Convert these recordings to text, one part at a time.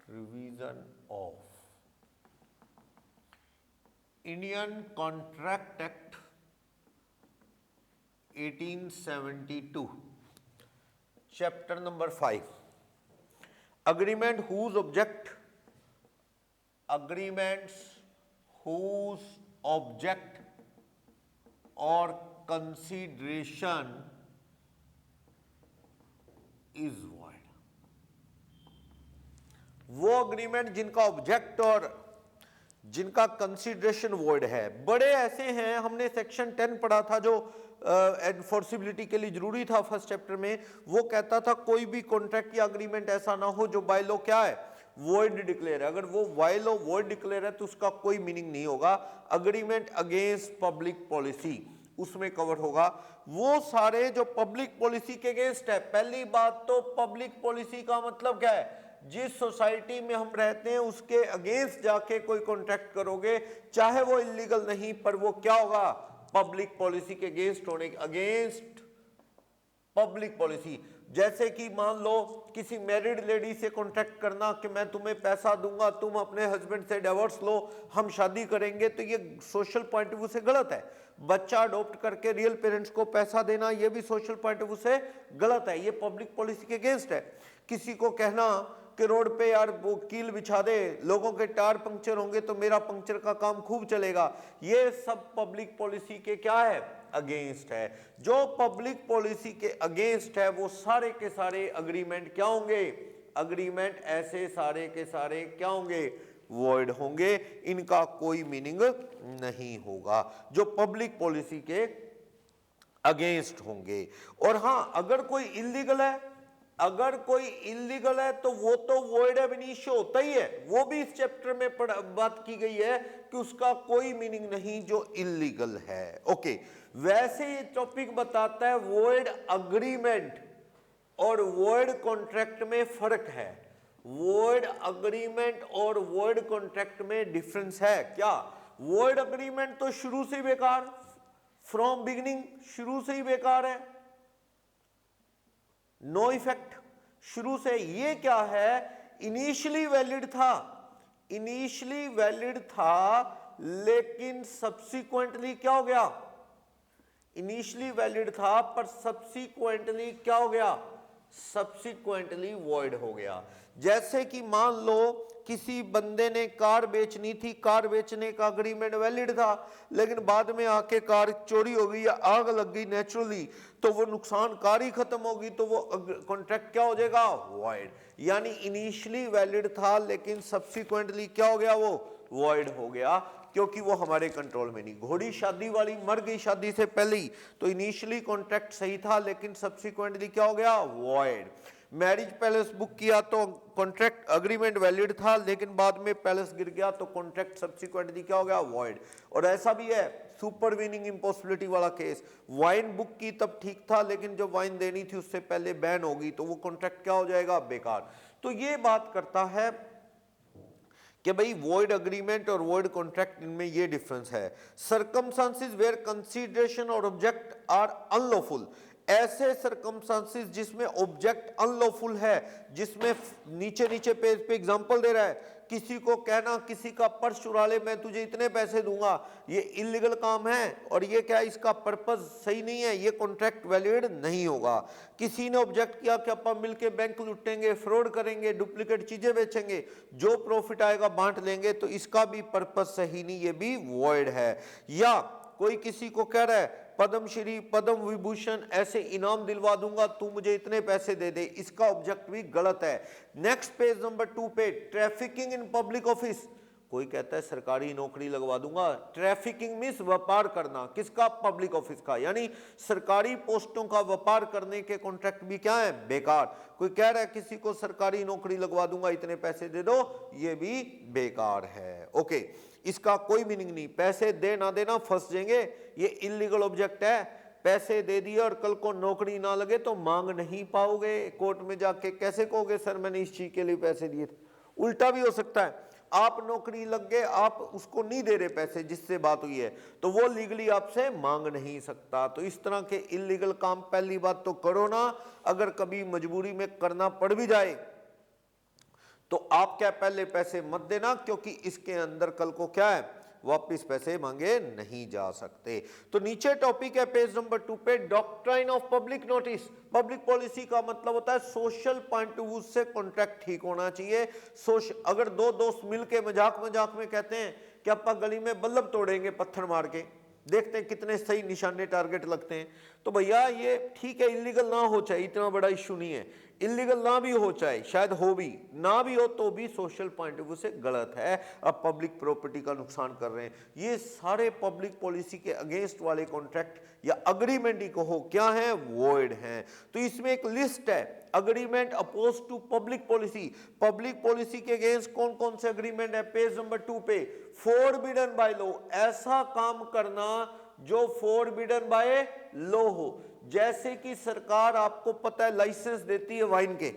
revision of Indian Contract Act 1872, chapter number 5, agreements whose object or consideration is void। वो agreement जिनका object और जिनका consideration void है। बड़े ऐसे हैं, हमने सेक्शन 10 पढ़ा था जो एनफोर्सिबिलिटी के लिए जरूरी था फर्स्ट चैप्टर में। वो कहता था कोई भी कॉन्ट्रैक्ट या अग्रीमेंट ऐसा ना हो जो बाय लॉ क्या है, वॉइड डिक्लेयर है। अगर वो बाय लॉ वॉइड डिक्लेयर है तो उसका कोई मीनिंग नहीं होगा। अग्रीमेंट अगेंस्ट पब्लिक पॉलिसी उसमें कवर होगा। वो सारे जो पब्लिक पॉलिसी के अगेंस्ट है। पहली बात तो पब्लिक पॉलिसी का मतलब क्या है, जिस सोसाइटी में हम रहते हैं उसके अगेंस्ट जाके कोई कॉन्ट्रैक्ट करोगे, चाहे वो इलीगल नहीं पर वो क्या होगा, पब्लिक पॉलिसी के अगेंस्ट होने, अगेंस्ट पब्लिक पॉलिसी। जैसे कि मान लो किसी मैरिड लेडी से कॉन्ट्रैक्ट करना कि मैं तुम्हें पैसा दूंगा, तुम अपने हस्बैंड से डिवोर्स लो, हम शादी करेंगे, तो ये सोशल पॉइंट ऑफ व्यू से गलत है। बच्चा अडॉप्ट करके रियल पेरेंट्स को पैसा देना, ये भी सोशल पॉइंट ऑफ व्यू से गलत है, ये पब्लिक पॉलिसी के अगेंस्ट है। किसी को कहना कि रोड पे यार वो कील बिछा दे, लोगों के टायर पंक्चर होंगे तो मेरा पंक्चर का काम खूब चलेगा, ये सब पब्लिक पॉलिसी के क्या है, अगेंस्ट है। जो पब्लिक पॉलिसी के अगेंस्ट है वो सारे के सारे अग्रीमेंट क्या होंगे, अग्रीमेंट ऐसे सारे के सारे क्या होंगे, वॉइड होंगे, इनका कोई मीनिंग नहीं होगा, जो पब्लिक पॉलिसी के अगेंस्ट होंगे। और हां, अगर कोई इलीगल है, अगर कोई इलीगल है तो वो तो वॉइड एब इनिशियो होता ही है। वो भी इस चैप्टर में बात की गई है कि उसका कोई मीनिंग नहीं जो इलीगल है। ओके, वैसे ये टॉपिक बताता है वॉइड अग्रीमेंट और वॉइड कॉन्ट्रैक्ट में फर्क है। वॉइड अग्रीमेंट और वॉइड कॉन्ट्रैक्ट में डिफरेंस है क्या? वॉइड अग्रीमेंट तो शुरू से ही बेकार, फ्रॉम बिगिनिंग शुरू से ही बेकार है, नो इफेक्ट शुरू से। ये क्या है, इनिशियली वैलिड था, इनिशियली वैलिड था लेकिन सब्सिक्वेंटली क्या हो गया, इनिशियली वैलिड था पर सब्सिक्वेंटली क्या हो गया, सब्सिक्वेंटली वॉइड हो गया। जैसे कि मान लो किसी बंदे ने कार बेचनी थी, कार बेचने का अग्रीमेंट वैलिड था, लेकिन बाद में आके कार चोरी हो गई या आग लग गई नेचुरली, तो वो नुकसान कार ही खत्म होगी, तो वो कॉन्ट्रैक्ट क्या हो जाएगा, वॉइड। यानी इनिशियली वैलिड था लेकिन सब्सिक्वेंटली क्या हो गया, वो वॉइड हो गया, क्योंकि वो हमारे कंट्रोल में नहीं। घोड़ी शादी वाली मर गई शादी से पहले ही, तो इनिशियली कॉन्ट्रैक्ट सही था लेकिन सब्सिक्वेंटली क्या हो गया, वॉइड। मैरिज पैलेस बुक किया तो कॉन्ट्रैक्ट अग्रीमेंट वैलिड था लेकिन बाद में पैलेस गिर गया तो कॉन्ट्रैक्ट सब्सिक्वेंटली क्या हो गया, वॉइड। और ऐसा भी है सुपरवीनिंग इम्पॉसिबिलिटी वाला केस, वाइन बुक की तब ठीक था लेकिन जब वाइन देनी थी उससे पहले बैन होगी तो वो कॉन्ट्रैक्ट क्या हो जाएगा, बेकार। तो ये बात करता है कि भाई वॉइड अग्रीमेंट और वॉइड कॉन्ट्रैक्ट, इनमें ये डिफरेंस है। सर्कमस्टांसेस वेयर कंसीडरेशन और ऑब्जेक्ट आर अनलॉफुल, ऐसे सर्कमस्टांसेस जिसमें ऑब्जेक्ट अनलॉफुल है, जिसमें नीचे नीचे पेज पे एग्जांपल दे रहा है, किसी को कहना किसी का पर्स चुरा ले मैं तुझे इतने पैसे दूंगा, ये इलीगल काम है और ये क्या, इसका पर्पस सही नहीं है, ये कॉन्ट्रैक्ट वैलिड नहीं होगा। किसी ने ऑब्जेक्ट किया कि अपन मिलके बैंक लुटेंगे, फ्रॉड करेंगे, डुप्लीकेट चीजें बेचेंगे, जो प्रॉफिट आएगा बांट लेंगे, तो इसका भी पर्पस सही नहीं, ये भी वॉइड है। या कोई किसी को कह रहा है पद्मश्री पद्म विभूषण ऐसे इनाम दिलवा दूंगा, तू मुझे इतने पैसे दे दे, इसका ऑब्जेक्ट भी गलत है। नेक्स्ट पेज नंबर 2 पे ट्रैफिकिंग इन पब्लिक ऑफिस, कोई कहता है सरकारी नौकरी लगवा दूंगा, ट्रैफिकिंग मींस व्यापार करना, किसका, पब्लिक ऑफिस का, यानी सरकारी पोस्टों का व्यापार करने के कॉन्ट्रैक्ट भी क्या है, बेकार। कोई कह रहा है किसी को सरकारी नौकरी लगवा दूंगा इतने पैसे दे दो, ये भी बेकार है। ओके, इसका कोई मीनिंग नहीं, पैसे दे ना देना फंस जाएंगे, ये इलीगल ऑब्जेक्ट है, पैसे दे दिए और कल को नौकरी ना लगे तो मांग नहीं पाओगे, कोर्ट में जाके कैसे कहोगे सर मैंने इस चीज के लिए पैसे दिए थे। उल्टा भी हो सकता है, आप नौकरी लग गए, आप उसको नहीं दे रहे पैसे जिससे बात हुई है, तो वो लीगली आपसे मांग नहीं सकता। तो इस तरह के इलीगल काम पहली बात तो करो ना, अगर कभी मजबूरी में करना पड़ भी जाए तो आप क्या पहले पैसे मत देना, क्योंकि इसके अंदर कल को क्या है, वापिस पैसे मांगे नहीं जा सकते। तो नीचे टॉपिक है पेज नंबर 2 पे, doctrine of public notice. Public policy का मतलब होता है सोशल पॉइंट ऑफ व्यू से कॉन्ट्रैक्ट ठीक होना चाहिए। अगर दो दोस्त मिलके मजाक मजाक में कहते हैं कि आप गली में बल्ब तोड़ेंगे पत्थर मार के, देखते हैं कितने सही निशाने टारगेट लगते हैं, तो भैया ये ठीक है, इलीगल ना हो चाहे, इतना बड़ा इशू नहीं है, इलीगल ना भी हो चाहे, शायद हो भी ना भी हो, तो भी सोशल पॉइंट ऑफ व्यू से गलत है, अब पब्लिक प्रॉपर्टी का नुकसान कर रहे हैं। ये सारे पब्लिक पॉलिसी के अगेंस्ट वाले कॉन्ट्रैक्ट या अग्रीमेंट ही कहो क्या है, वॉइड हैं। तो इसमें एक लिस्ट है, agreement oppose to public policy. Public policy के अगेंस्ट कौन कौन से अग्रीमेंट है, पेज नंबर 2 पे, फॉरबिडन बाय लॉ, ऐसा काम करना जो फॉरबिडन बाय लॉ हो। जैसे कि सरकार आपको पता है लाइसेंस देती है वाइन के,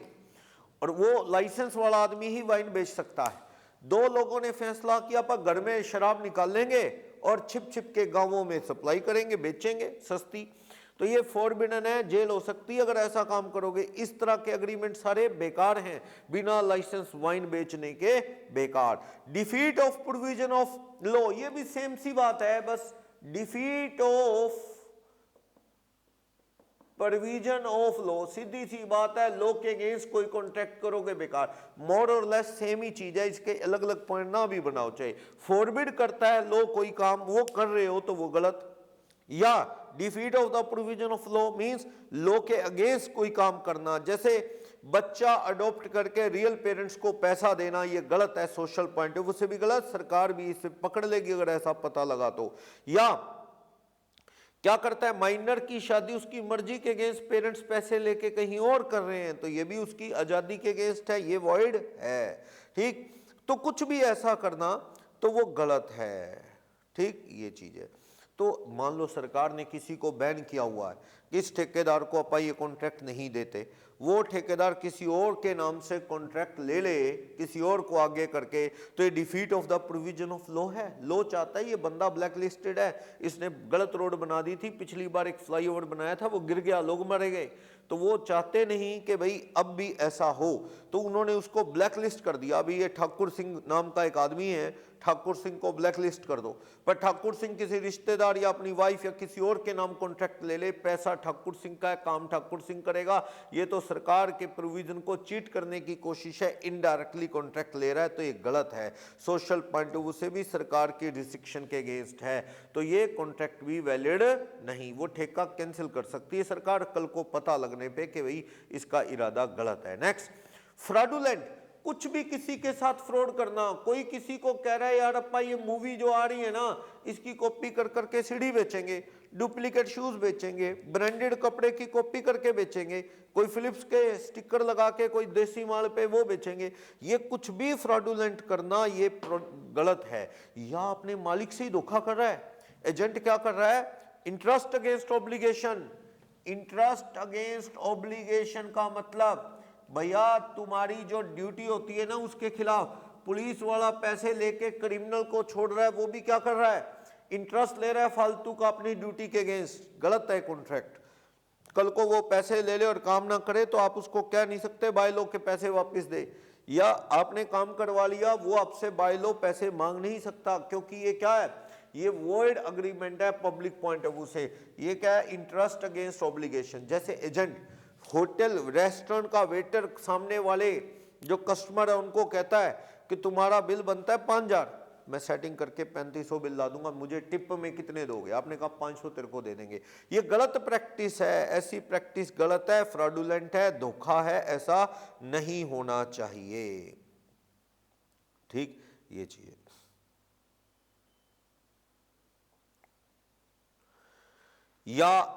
और वो लाइसेंस वाला आदमी ही वाइन बेच सकता है। दो लोगों ने फैसला किया पर घर में शराब निकाल लेंगे और छिप छिप के गांवों में सप्लाई करेंगे, बेचेंगे सस्ती, तो ये फॉरबिडन है, जेल हो सकती है अगर ऐसा काम करोगे। इस तरह के एग्रीमेंट सारे बेकार हैं, बिना लाइसेंस वाइन बेचने के बेकार। Defeat of provision of law, ये भी सेम सी बात है, बस defeat of provision of law, सीधी सी बात है, लॉ के अगेंस्ट कोई कॉन्ट्रैक्ट करोगे बेकार, मोर और लेस सेम ही चीज है, इसके अलग अलग पॉइंट ना भी बनाओ। चाहे फॉरबिड करता है लॉ कोई काम, वो कर रहे हो तो वो गलत। या defeat of the provision of law means law के अगेंस्ट कोई काम करना, जैसे बच्चा अडॉप्ट करके रियल पेरेंट्स को पैसा देना, ये गलत है, सोशल पॉइंट ऑफ व्यू से भी गलत, सरकार भी इसे पकड़ लेगी अगर ऐसा पता लगा तो। या क्या करता है, माइनर की शादी उसकी मर्जी के अगेंस्ट पेरेंट्स पैसे लेके कहीं और कर रहे हैं, तो ये भी उसकी आजादी के अगेंस्ट है, ये वॉइड है। ठीक, तो कुछ भी ऐसा करना तो वो गलत है। ठीक, ये चीज है। तो मान लो सरकार ने किसी को बैन किया हुआ है, किस ठेकेदार को अपन ये कॉन्ट्रैक्ट नहीं देते, वो ठेकेदार किसी और के नाम से कॉन्ट्रैक्ट ले ले, किसी और को आगे करके, तो ये defeat of the provision of law है। लॉ चाहता है ये बंदा ब्लैक लिस्टेड है, इसने गलत रोड बना दी थी, पिछली बार एक फ्लाईओवर बनाया था वो गिर गया, लोग मरे गए, तो वो चाहते नहीं कि भाई अब भी ऐसा हो, तो उन्होंने उसको ब्लैक लिस्ट कर दिया। अभी ये ठाकुर सिंह नाम का एक आदमी है, ठाकुर सिंह को ब्लैक लिस्ट कर दो, पर ठाकुर सिंह किसी रिश्तेदार या अपनी वाइफ या किसी और के नाम कॉन्ट्रैक्ट ले ले, पैसा ठाकुर सिंह का है, काम ठाकुर सिंह करेगा, ये तो सरकार के प्रोविजन को चीट करने की कोशिश है, इनडायरेक्टली कॉन्ट्रैक्ट ले रहा है, तो ये गलत है, सोशल पॉइंट ऑफ व्यू से भी सरकार की रिस्ट्रिक्शन के अगेंस्ट है, तो ये कॉन्ट्रैक्ट भी वैलिड नहीं, वो ठेका कैंसिल कर सकती है सरकार कल को पता लगने पे कि भाई इसका इरादा गलत है। नेक्स्ट, फ्रॉडुलेंट, कुछ भी किसी के साथ फ्रॉड करना, कोई किसी को कह रहा है यार अपा ये मूवी जो आ रही है ना इसकी कॉपी कर करके सीडी बेचेंगे, डुप्लीकेट शूज बेचेंगे, ब्रांडेड कपड़े की कॉपी करके बेचेंगे, कोई फिलिप्स के स्टिकर लगा के कोई देसी माल पे वो बेचेंगे, ये कुछ भी फ्रॉडुलेंट करना ये गलत है। या अपने मालिक से ही धोखा कर रहा है, एजेंट क्या कर रहा है, interest against obligation. Interest against obligation का मतलब भैया तुम्हारी जो ड्यूटी होती है ना उसके खिलाफ, पुलिस वाला पैसे लेके क्रिमिनल को छोड़ रहा है, वो भी क्या कर रहा है, इंटरेस्ट ले रहा है फालतू का अपनी ड्यूटी के अगेंस्ट, गलत है कॉन्ट्रैक्ट। कल को वो पैसे ले ले और काम ना करे तो आप उसको कह नहीं सकते बाय लॉ के पैसे वापस दे, या आपने काम करवा लिया वो आपसे बाय लॉ पैसे मांग नहीं सकता, क्योंकि ये क्या है, ये वॉइड अग्रीमेंट है पब्लिक पॉइंट ऑफ व्यू से। ये क्या है, इंटरेस्ट अगेंस्ट ऑब्लिगेशन। जैसे एजेंट होटल रेस्टोरेंट का वेटर सामने वाले जो कस्टमर है उनको कहता है कि तुम्हारा बिल बनता है 5000, मैं सेटिंग करके 3500 बिल ला दूंगा, मुझे टिप में कितने दोगे, आपने कहा 500 तेरे को दे देंगे, ये गलत प्रैक्टिस है, ऐसी प्रैक्टिस गलत है, फ्रॉडुलेंट है, धोखा है, ऐसा नहीं होना चाहिए। ठीक, ये चीज। या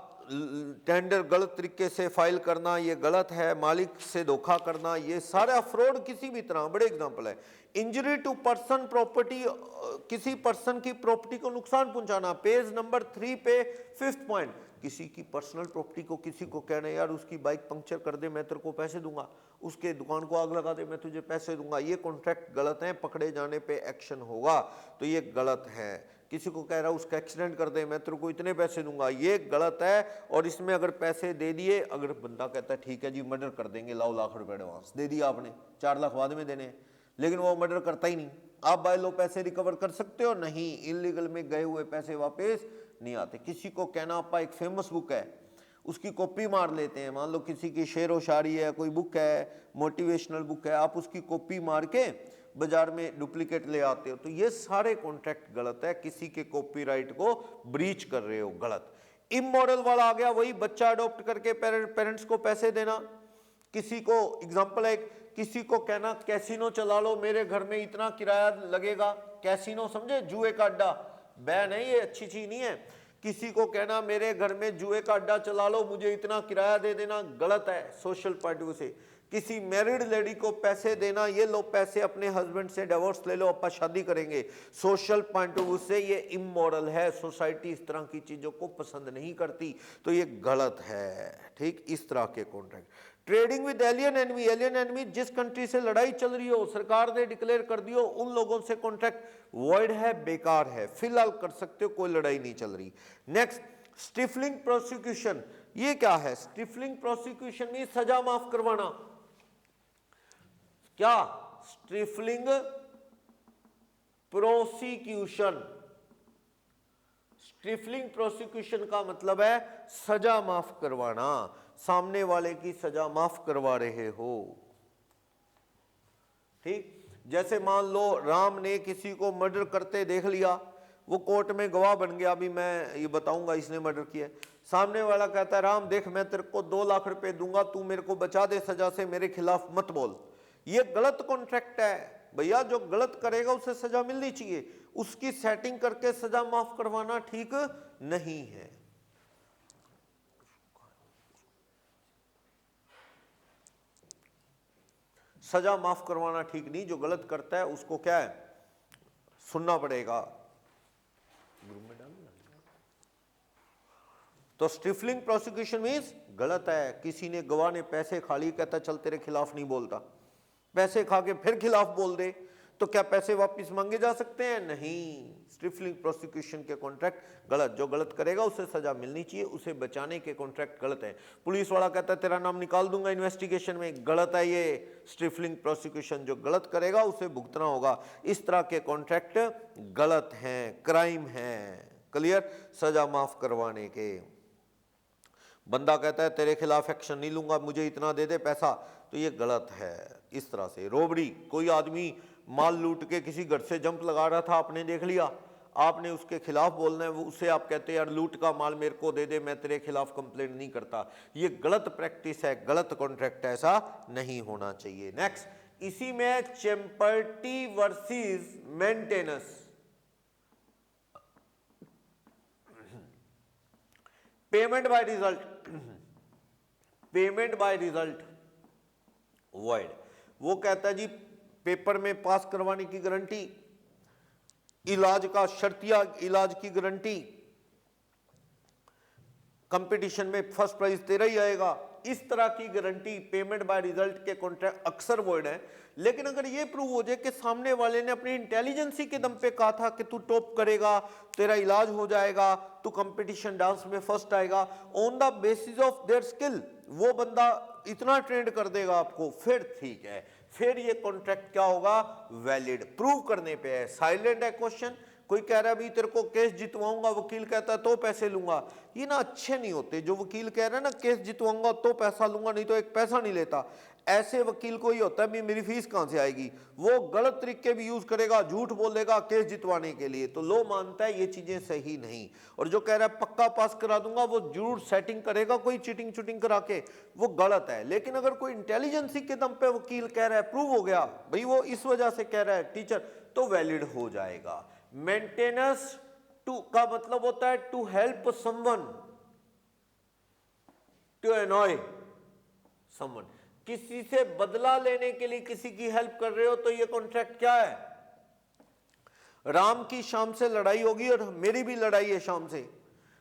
टेंडर गलत तरीके से फाइल करना ये गलत है, मालिक से धोखा करना, ये सारा फ्रॉड किसी भी तरह, बड़े एग्जांपल है। इंजरी टू पर्सन प्रॉपर्टी, किसी पर्सन की प्रॉपर्टी को नुकसान पहुंचाना, पेज नंबर 3 पे 5th पॉइंट, किसी की पर्सनल प्रॉपर्टी को किसी को कहना यार उसकी बाइक पंक्चर कर दे मैं तेरे को पैसे दूंगा, उसके दुकान को आग लगा दे मैं तुझे पैसे दूंगा, ये कॉन्ट्रैक्ट गलत है, पकड़े जाने पे एक्शन होगा, तो ये गलत है। किसी को कह रहा है उसका एक्सीडेंट कर दे, मैं तेरे को इतने पैसे दूंगा, ये गलत है। और इसमें अगर पैसे दे दिए, अगर बंदा कहता है ठीक है जी मर्डर कर देंगे, लाओ लाख रुपए एडवांस दे दिया आपने, 4 लाख बाद में देने, लेकिन वो मर्डर करता ही नहीं, आप बाय लो पैसे रिकवर कर सकते हो? नहीं, इलीगल में गए हुए पैसे वापस नहीं आते। किसी को कहना आपा एक फेमस बुक है, उसकी कॉपी मार लेते हैं, मान लो किसी की शेरो शायरी है, कोई बुक है, मोटिवेशनल बुक है, आप उसकी कॉपी मार के बाजार में डुप्लीकेट ले आते हो, तो ये सारे कॉन्ट्रैक्ट गलत है, किसी के कॉपीराइट को ब्रीच कर रहे हो, गलत। इमोरल वाला आ गया, वही बच्चा अडॉप्ट करके पेरेंट्स को पैसे देना। किसी को एग्जांपल है, किसी को कहना कैसीनो चला लो, मेरे घर में इतना किराया लगेगा, कैसीनो समझे, जुए का अड्डा, बैन है ये, अच्छी चीज नहीं है। किसी को कहना मेरे घर में जुए का अड्डा चला लो, मुझे इतना किराया दे देना, गलत है सोशल पॉइंट ऑफ व्यू से। किसी मैरिड लेडी को पैसे देना, ये लो पैसे अपने हस्बैंड से डिवोर्स ले लो, अपन शादी करेंगे, सोशल पॉइंट ऑफ व्यू से ये इमोरल है, सोसाइटी इस तरह की चीजों को पसंद नहीं करती, तो ये गलत है। ठीक, इस तरह के contract. Trading with alien enemy, alien enemy जिस कंट्री से लड़ाई चल रही हो, सरकार ने डिक्लेयर कर दियो, उन लोगों से कॉन्ट्रैक्ट वॉइड है, बेकार है, फिलहाल कर सकते हो, कोई लड़ाई नहीं चल रही। नेक्स्ट, स्टिफलिंग प्रोसिक्यूशन, ये क्या है? स्टिफलिंग प्रोसिक्यूशन में सजा माफ करवाना। क्या? स्टिफलिंग प्रोसिक्यूशन, स्टिफलिंग प्रोसिक्यूशन का मतलब है सजा माफ करवाना, सामने वाले की सजा माफ करवा रहे हो। ठीक, जैसे मान लो राम ने किसी को मर्डर करते देख लिया, वो कोर्ट में गवाह बन गया, अभी मैं ये बताऊंगा इसने मर्डर किया, सामने वाला कहता है राम देख मैं तेरे को 2 लाख रुपए दूंगा, तू मेरे को बचा दे सजा से, मेरे खिलाफ मत बोल, ये गलत कॉन्ट्रैक्ट है भैया। जो गलत करेगा उसे सजा मिलनी चाहिए, उसकी सेटिंग करके सजा माफ करवाना ठीक नहीं है। सजा माफ करवाना ठीक नहीं, जो गलत करता है उसको क्या है, सुनना पड़ेगा। तो स्टिफलिंग प्रोसिक्यूशन मींस गलत है, किसी ने गवाह ने पैसे खा लिए, कहता चल तेरे खिलाफ नहीं बोलता, पैसे खा के फिर खिलाफ बोल दे, तो क्या पैसे वापस मांगे जा सकते हैं? नहीं, स्टिफलिंग प्रोसिक्यूशन के कॉन्ट्रैक्ट गलत, जो गलत करेगा उसे सजा मिलनी चाहिए, उसे बचाने के कॉन्ट्रैक्ट गलत है। पुलिस वाला कहता है तेरा नाम निकाल दूंगा इन्वेस्टिगेशन में, गलत है ये स्टिफलिंग प्रोसिक्यूशन, जो गलत करेगा उसे भुगतना होगा। इस तरह के कॉन्ट्रैक्ट गलत हैं, क्राइम है। क्लियर? सजा माफ करवाने के, बंदा कहता है तेरे खिलाफ एक्शन नहीं लूंगा, मुझे इतना दे दे पैसा, तो ये गलत है। इस तरह से रोबरी, कोई आदमी माल लूट के किसी घर से जंप लगा रहा था, आपने देख लिया, आपने उसके खिलाफ बोलना है, वो उसे आप कहते हैं यार लूट का माल मेरे को दे दे, मैं तेरे खिलाफ कंप्लेंट नहीं करता, ये गलत प्रैक्टिस है, गलत कॉन्ट्रैक्ट, ऐसा नहीं होना चाहिए। नेक्स्ट, इसी में champerty versus maintenance, payment by result, payment by result void. वो कहता है जी पेपर में पास करवाने की गारंटी, इलाज का शर्तिया इलाज की गारंटी, कंपटीशन में फर्स्ट प्राइज तेरा ही आएगा, इस तरह की गारंटी पेमेंट बाय रिजल्ट के कॉन्ट्रैक्ट अक्सर वॉइड है। लेकिन अगर ये प्रूव हो जाए कि सामने वाले ने अपनी इंटेलिजेंसी के दम पे कहा था कि तू टॉप करेगा, तेरा इलाज हो जाएगा, तू कंपटीशन डांस में फर्स्ट आएगा, on the basis of their skill वो बंदा इतना ट्रेंड कर देगा आपको, फिर ठीक है, फिर ये कॉन्ट्रैक्ट क्या होगा, वैलिड, प्रूव करने पे है। साइलेंट है क्वेश्चन, कोई कह रहा है भी तेरे को केस जितवाऊंगा, वकील कहता है तो पैसे लूंगा, ये ना अच्छे नहीं होते। जो वकील कह रहा है ना केस जितवाऊंगा तो पैसा लूंगा, नहीं तो एक पैसा नहीं लेता, ऐसे वकील को ही होता है भी मेरी फीस कहां से आएगी, वो गलत तरीके भी यूज करेगा, झूठ बोलेगा केस जितवाने के लिए, तो लो मानता है ये चीजें सही नहीं। और जो कह रहा है पक्का पास करा दूंगा, वो जरूर सेटिंग करेगा कोई चीटिंग चुटिंग करा के, वो गलत है। लेकिन अगर कोई इंटेलिजेंसी के दम पे वकील कह रहा है, प्रूव हो गया भाई वो इस वजह से कह रहा है टीचर, तो वैलिड हो जाएगा। मेंटेनेंस टू का मतलब होता है to help someone, to annoy someone, किसी से बदला लेने के लिए किसी की हेल्प कर रहे हो, तो ये कॉन्ट्रैक्ट क्या है। राम की शाम से लड़ाई होगी और मेरी भी लड़ाई है शाम से,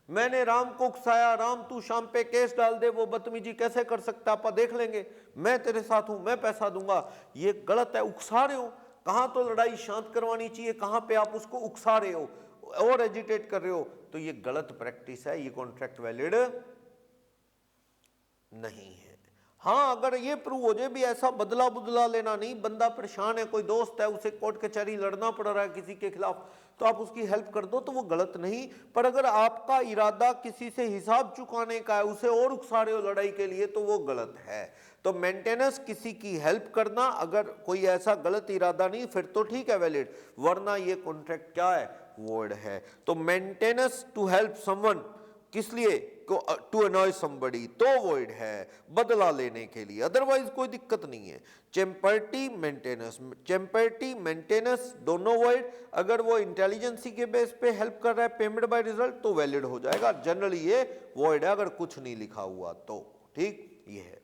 मैंने राम को उकसाया, राम तू शाम पे केस डाल दे, वो बदतमीजी कैसे कर सकता, आप देख लेंगे, मैं तेरे साथ हूं, मैं पैसा दूंगा, ये गलत है, उकसा रहे हो। कहां तो लड़ाई शांत करवानी चाहिए, कहां पे आप उसको उकसा रहे हो। और एजिटेट कर रहे हो, तो ये गलत प्रैक्टिस है, ये कॉन्ट्रैक्ट वैलिड नहीं है। हाँ, अगर ये प्रूव हो जाए भी ऐसा बदला बुदला लेना नहीं, बंदा परेशान है, कोई दोस्त है, उसे कोर्ट कचहरी लड़ना पड़ रहा है किसी के खिलाफ, तो आप उसकी हेल्प कर दो तो वो गलत नहीं। पर अगर आपका इरादा किसी से हिसाब चुकाने का है, उसे और उकसा रहे हो लड़ाई के लिए, तो वो गलत है। तो मेंटेनेंस किसी की हेल्प करना, अगर कोई ऐसा गलत इरादा नहीं, फिर तो ठीक है वैलिड, वरना ये कॉन्ट्रैक्ट क्या है, वॉइड है। तो मेंटेनेंस टू हेल्प समवन, किस लिए, टू अनॉय समबडी, तो वॉइड है, बदला लेने के लिए, अदरवाइज कोई दिक्कत नहीं है। चैम्पर्टी मेंटेनेंस दोनों वॉइड। अगर वो इंटेलिजेंसी के बेस पे हेल्प कर रहा है पेमेंट बाय रिजल्ट, तो वैलिड हो जाएगा। जनरली ये वॉइड है अगर कुछ नहीं लिखा हुआ तो, ठीक। ये है,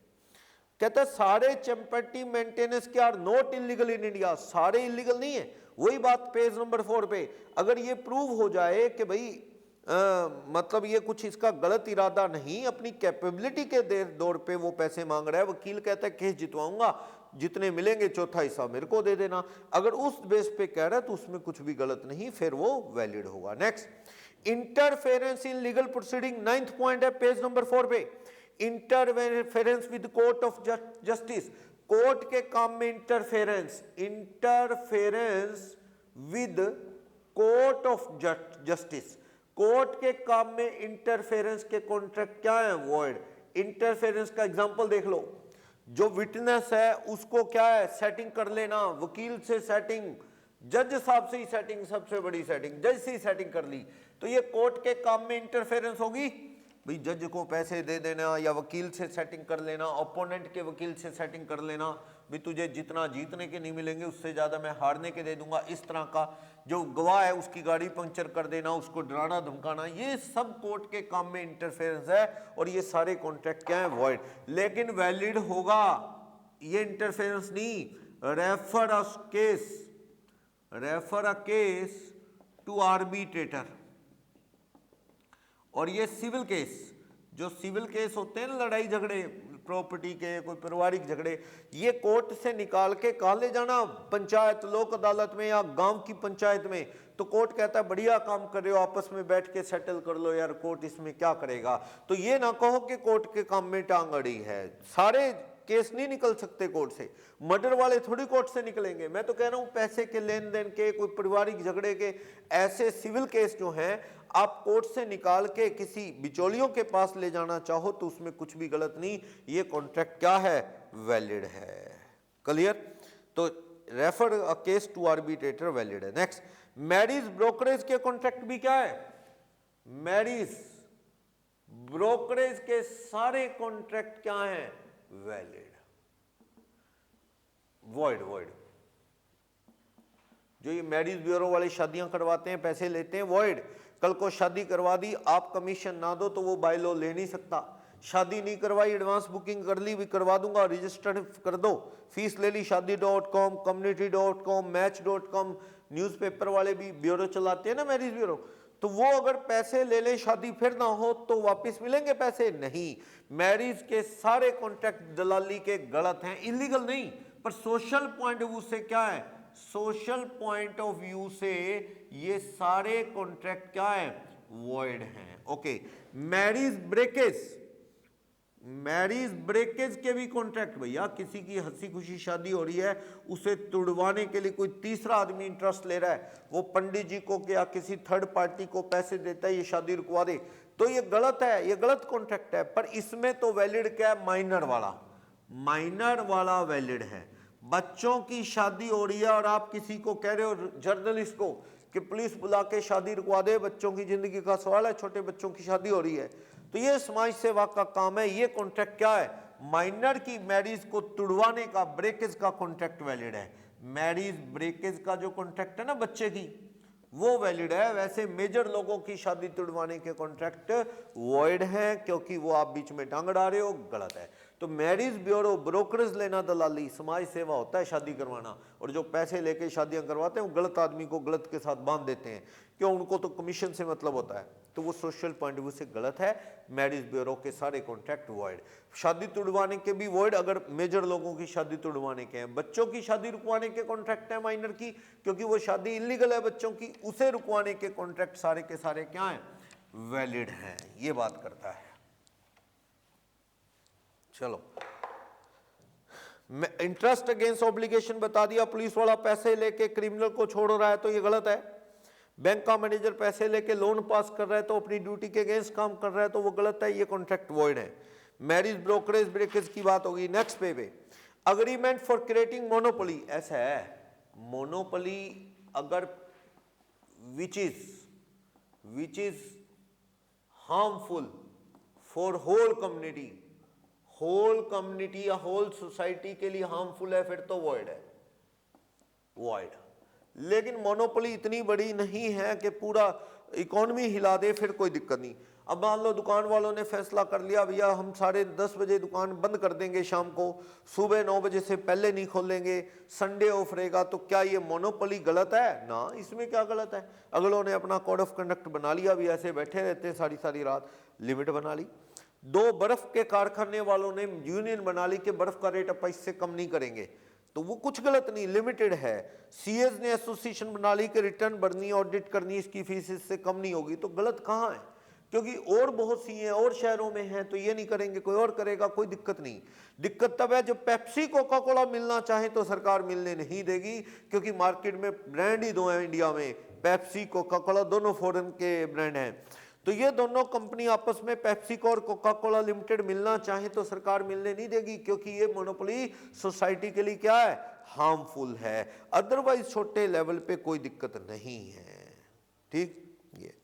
कहता है सारे चैम्पर्टी मेंटेनेंस के are not illegal in India, सारे इलीगल नहीं है। वही बात पेज नंबर 4 पे, अगर ये प्रूव हो जाए कि भाई मतलब ये कुछ इसका गलत इरादा नहीं, अपनी कैपेबिलिटी के दौर पे वो पैसे मांग रहा है, वकील कहता है केस जितवाऊंगा, जितने मिलेंगे चौथा हिस्सा मेरे को दे देना, अगर उस बेस पे कह रहा है तो उसमें कुछ भी गलत नहीं, फिर वो वैलिड होगा। Next, interference in legal proceeding, 9th point है पेज नंबर 4 पे। Interference with court of justice, court के काम में interference with court of justice, court के काम में इंटरफेरेंस के कॉन्ट्रैक्ट क्या है, वॉइड। इंटरफेरेंस का एग्जांपल देख लो, जो विटनेस है उसको क्या है, सेटिंग कर लेना, वकील से सेटिंग, जज साहब से ही सेटिंग, सबसे बड़ी सेटिंग जज से ही सेटिंग कर ली, तो ये कोर्ट के काम में इंटरफेरेंस होगी। भाई जज को पैसे दे देना या वकील से सेटिंग कर लेना, ओपोनेंट के वकील से सेटिंग कर लेना, भी तुझे जितना जीतने के नहीं मिलेंगे उससे ज़्यादा मैं हारने के दे दूंगा, इस तरह का। जो गवाह है उसकी गाड़ी पंक्चर कर देना, उसको डराना धमकाना, ये सब कोर्ट के काम में इंटरफेरेंस है, और ये सारे कॉन्ट्रैक्ट क्या है, वॉइड। लेकिन वैलिड होगा ये इंटरफेरेंस नहीं, refer a case to arbitrator. और ये सिविल केस, जो सिविल केस होते हैं ना, लड़ाई झगड़े प्रॉपर्टी के, कोई पारिवारिक झगड़े, ये कोर्ट से निकाल के कहाँ ले जाना, पंचायत लोक अदालत में या गांव की पंचायत में। तो कोर्ट कहता है बढ़िया काम कर रहे हो, आपस में बैठ के सेटल कर लो यार, कोर्ट इसमें क्या करेगा। तो ये ना कहो कि कोर्ट के काम में टांग अड़ी है, सारे केस नहीं निकल सकते कोर्ट से, मर्डर वाले थोड़ी कोर्ट से निकलेंगे। मैं तो कह रहा हूं पैसे के लेन देन के, कोई पारिवारिक झगड़े के, ऐसे सिविल केस जो हैं आप कोर्ट से निकाल के किसी बिचौलियों के पास ले जाना चाहो तो उसमें कुछ भी गलत नहीं, ये कॉन्ट्रैक्ट क्या है, वैलिड है। क्लियर? तो refer a case to arbitrator, valid है। नेक्स्ट, मैरिज ब्रोकरेज के कॉन्ट्रैक्ट भी क्या है, मैरिज ब्रोकरेज के सारे कॉन्ट्रैक्ट क्या हैं, वैलिड। वॉइड जो ये मैरिज ब्यूरो वाले शादियां करवाते हैं, पैसे लेते हैं, वॉइड। कल को शादी करवा दी, आप कमीशन ना दो तो वो बाय लॉ ले नहीं सकता। शादी नहीं करवाई, एडवांस बुकिंग कर ली, भी करवा दूंगा, रजिस्टर्ड कर दो, फीस ले ली, शादी.com, community.com, match.com, न्यूज़पेपर वाले भी ब्यूरो चलाते हैं ना, मैरिज ब्यूरो, तो वो अगर पैसे ले ले, शादी फिर ना हो तो वापस मिलेंगे पैसे, नहीं। मैरिज के सारे कॉन्ट्रैक्ट दलाली के गलत हैं, इलीगल नहीं, पर सोशल पॉइंट ऑफ व्यू से क्या है, सोशल पॉइंट ऑफ व्यू से ये सारे कॉन्ट्रैक्ट क्या है, वॉइड हैं। ओके, मैरिज ब्रेकेज के भी कॉन्ट्रैक्ट, भैया किसी की हंसी खुशी शादी हो रही है, उसे तुड़वाने के लिए कोई तीसरा आदमी इंटरेस्ट ले रहा है, वो पंडित जी को या किसी थर्ड पार्टी को पैसे देता है ये शादी रुकवा दे, तो ये गलत है, ये गलत कॉन्ट्रैक्ट है। पर इसमें तो वैलिड क्या है, माइनर वाला वैलिड है। बच्चों की शादी हो रही है और आप किसी को कह रहे हो, जर्नलिस्ट को, कि पुलिस बुला के शादी रुकवा दे, बच्चों की जिंदगी का सवाल है, छोटे बच्चों की शादी हो रही है, तो ये समाज सेवा का काम है। ये कॉन्ट्रैक्ट क्या है, माइनर की मैरिज को तुड़वाने का, ब्रेकेज का कॉन्ट्रैक्ट वैलिड है। मैरिज ब्रेकेज का जो कॉन्ट्रैक्ट है ना बच्चे की, वो वैलिड है। वैसे मेजर लोगों की शादी तुड़वाने के कॉन्ट्रैक्ट वॉइड है, क्योंकि वो आप बीच में टांग अड़ा रहे हो, गलत है। तो मैरिज ब्यूरो, ब्रोकरेज लेना, दलाली, समाज सेवा होता है शादी करवाना, और जो पैसे लेके शादियां करवाते हैं वो गलत आदमी को गलत के साथ बांध देते हैं, क्यों? उनको तो कमीशन से मतलब होता है, तो वो सोशल पॉइंट ऑफ व्यू से गलत है। मैरिज ब्यूरो के सारे कॉन्ट्रैक्ट वॉइड, शादी तुड़वाने के भी वॉइड, अगर मेजर लोगों की शादी तुड़वाने के हैं। बच्चों की शादी रुकवाने के कॉन्ट्रैक्ट है माइनर की, क्योंकि वो शादी इलीगल है बच्चों की, उसे रुकवाने के कॉन्ट्रैक्ट सारे के सारे क्या हैं? वैलिड हैं। ये बात करता है। चलो, इंटरेस्ट अगेंस्ट ऑब्लिगेशन बता दिया, पुलिस वाला पैसे लेके क्रिमिनल को छोड़ रहा है तो ये गलत है। बैंक का मैनेजर पैसे लेके लोन पास कर रहा है तो अपनी ड्यूटी के अगेंस्ट काम कर रहा है तो वो गलत है, ये कॉन्ट्रैक्ट वॉइड है। मैरिज ब्रोकरेज ब्रेकेज की बात होगी। नेक्स्ट पे अग्रीमेंट फॉर क्रिएटिंग मोनोपोली, ऐसा है मोनोपोली अगर which is harmful for whole community या होल सोसाइटी के लिए हार्मफुल है, फिर तो वॉइड है, वॉइड। लेकिन मोनोपोली इतनी बड़ी नहीं है कि पूरा इकोनॉमी हिला दे, फिर कोई दिक्कत नहीं। अब मान लो दुकान वालों ने फैसला कर लिया, भैया हम 10:30 बजे दुकान बंद कर देंगे शाम को, सुबह 9 बजे से पहले नहीं खोलेंगे, संडे ऑफ रहेगा, तो क्या ये मोनोपोली गलत है? ना, इसमें क्या गलत है? अगलों ने अपना कोड ऑफ कंडक्ट बना लिया, भी ऐसे बैठे रहते सारी सारी रात, लिमिट बना ली। 2 बर्फ के कारखाने वालों ने यूनियन बना ली कि बर्फ का रेट अपन इससे कम नहीं करेंगे, तो वो कुछ गलत नहीं, लिमिटेड है। सीएस ने एसोसिएशन बना ली कि रिटर्न भरनी, ऑडिट करनी, इसकी फीस इससे कम नहीं होगी, तो गलत कहाँ है? क्योंकि और बहुत सी हैं, और शहरों में हैं, तो ये नहीं करेंगे, कोई और करेगा, कोई दिक्कत नहीं। दिक्कत तब है जब पेप्सी कोका कोला मिलना चाहे तो सरकार मिलने नहीं देगी, क्योंकि मार्केट में ब्रांड ही 2 हैं इंडिया में, पेप्सी कोका कोला, दोनों फॉरेन के ब्रांड हैं। तो ये दोनों कंपनी आपस में, पेप्सिको और कोका कोला लिमिटेड मिलना चाहे तो सरकार मिलने नहीं देगी, क्योंकि ये मोनोपोली सोसाइटी के लिए क्या है? हार्मफुल है। अदरवाइज छोटे लेवल पे कोई दिक्कत नहीं है। ठीक, ये